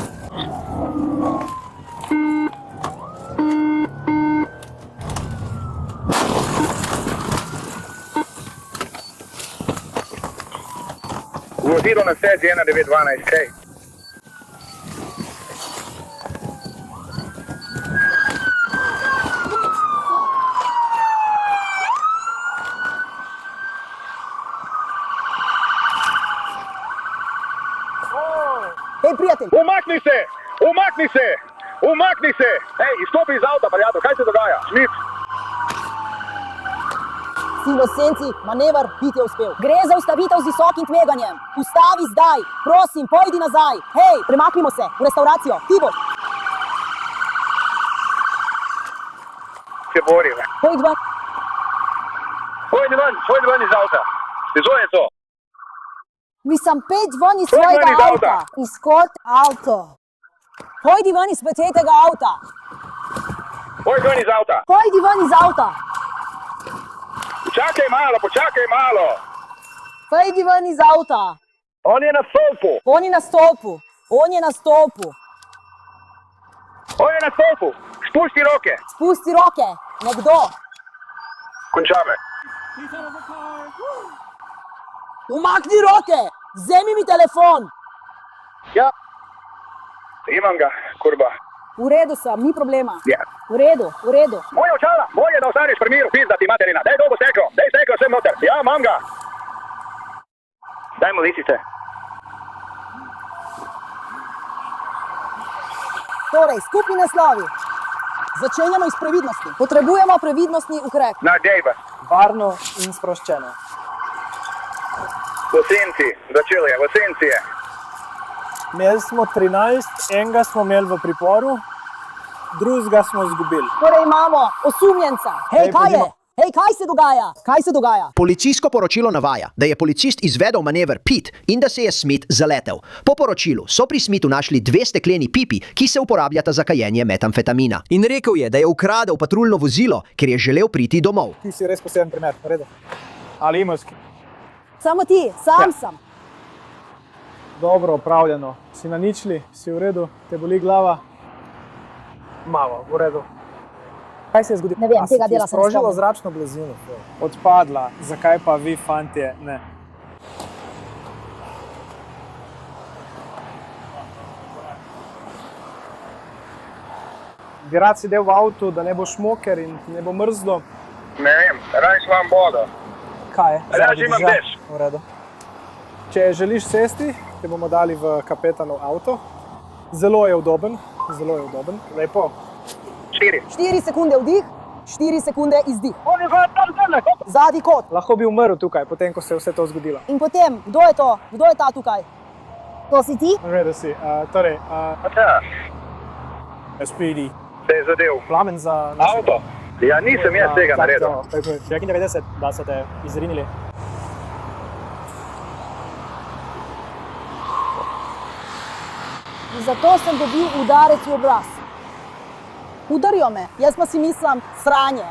A: Vozilo na stezi 1912, hej.
G: Hej, prijatelj!
A: Umakni se! Umakni se! Umakni se! Hej, izstopi iz avta, prijatelj, kaj se dogaja? Šmit!
G: Si v senci, manever, biti je uspel. Gre za ustavitev z visokim tveganjem. Ustavi zdaj! Prosim, pojdi nazaj! Hej, premaknimo se v restauracijo! Ti boš!
A: se borim.
G: Pojdi ven.
A: Pojdi ven iz avta. Što je to?
G: Mislim, pojdi ven iz
A: Pojdi
G: svojega
A: ven iz avta.
G: avta. Izkot avto. Pojdi ven iz tega avta.
A: Pojdi ven iz avta.
G: Pojdi ven iz avta.
A: Počakaj malo.
G: Pojdi ven iz avta.
A: On je na stolpu.
G: On je na stolpu. On je na stolpu.
A: On je na stolpu. Spusti roke.
G: Spusti roke. Nekdo.
A: Končame.
G: Umakni roke. Vzemi mi telefon.
A: Ja. Imam ga, kurba.
G: V redu sem, ni problema.
A: Ja.
G: V redu, v redu.
A: Moje očala, bolje da ostaneš pri miru, pizda ti materina. Daj dobo steklo, sem noter. Ja, imam ga. Daj mu lisice.
G: Torej, skupni naslovi. Začenjamo iz previdnosti. Potrebujemo previdnostni ukrep.
A: Na Dejba.
D: Varno in sproščeno.
A: V senci, začelo je, v senci je.
I: Imeli smo 13, enega smo imeli v priporu, drugega smo izgubili.
G: Torej imamo osumljenca. Hej, kaj je? Hej, kaj se dogaja? Kaj se dogaja?
B: Policijsko poročilo navaja, da je policist izvedel manever Pete in da se je Smith zaletel. Po poročilu so pri Smithu našli 2 stekleni pipi, ki se uporabljata za kajenje metamfetamina. In rekel je, da je ukradel patruljno vozilo, ker je želel priti domov.
I: Ti si res poseben primer, v redu. Ali imovski.
G: Samo ti, sam sem.
I: Dobro, opravljeno. Si na ničli, si v redu, te boli glava? Malo, v redu. Kaj se je zgodilo?
G: Ne vem, tega dela sem
I: sprožilo
G: spomnil.
I: zračno blazino. Odpadla. Zakaj pa vi, fantje, ne? Bi rad sedel v avtu, da ne bo šmoker in ne bo mrzlo.
A: Ne vem, rajš vam vodo.
I: Kaj je?
A: Rajš imam
I: dežja?
A: dež.
I: V redu. Če želiš sesti, te bomo dali v kapetanov avto. Zelo je udoben, Lepo.
G: 4 sekunde vdih, 4 sekunde izdih. Zadnji kot.
I: Lahko bi umrl tukaj, potem ko se je vse to zgodilo.
G: In potem, kdo je to? Kdo je ta tukaj? To si ti?
I: V redu si. SPD.
A: Se je zadev.
I: Plamen za...
A: Avto. Ja, nisem jaz tega naredil.
I: 95, da so te izrinili.
G: Zato sem dobil udarec v obraz. Udarijo me, jaz pa si mislim sranje.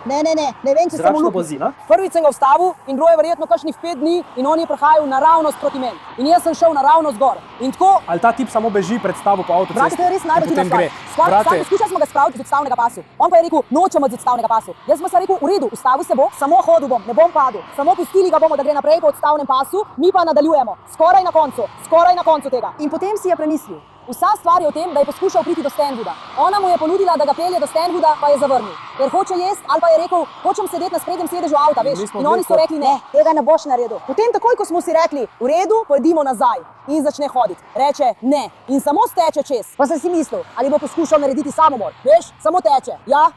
G: Ne vem, če sem
I: Zračno
G: v lupi.
I: blazina?
G: Prvič sem ga vstavil in bilo je verjetno kakšnih 5 dni in on je prihajal naravnost proti meni. In jaz sem šel naravnost gor. In tako...
I: Ali ta tip samo beži pred stavo po avtocesti?
G: Brate, to je res najbolj čudna
I: in potem
G: stvar.
I: gre.
G: Poskušali smo ga spraviti z odstavnega pasu. On pa je rekel, nočemo z odstavnega pasu. Jaz pa sem rekel, v redu, ustavil se bo, samo hodil bom, ne bom padel. Samo pustili ga bomo, da gre naprej po odstavnem pasu, mi pa nadaljujemo. Skoraj na koncu tega. In potem si je premislil. Vsa stvar je v tem, da je poskušal priti do Stanwooda. Ona mu je ponudila, da ga pelje do Stanwooda, pa je zavrnil. Ker hoče jesti ali pa je rekel, hočem sedeti na sprednjem sedežu avta, veš. In oni so rekli, ne, tega ne boš naredil. Potem takoj, ko smo si rekli, v redu, pojdimo nazaj. In začne hoditi. Reče, ne. In samo steče čez. Pa sem si mislil, ali bo poskušal narediti samomor. Veš, samo teče. Ja.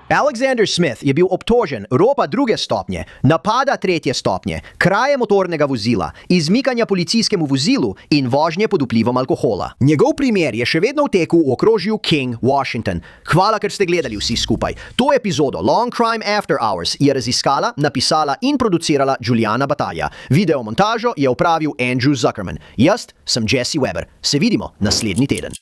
B: Alexander Smith je bil obtožen ropa 2. stopnje, napada 3. stopnje, kraje motornega vozila, izmikanja policijskemu vozilu in vožnje pod vplivom alkohola. Njegov primer je še vedno v teku v okrožju King, Washington. Hvala, ker ste gledali vsi skupaj. To epizodo Long Crime After Hours je raziskala, napisala in producirala Juliana Batalja. Videomontažo je opravil Andrew Zuckerman. Jaz sem Jesse Weber. Se vidimo naslednji teden.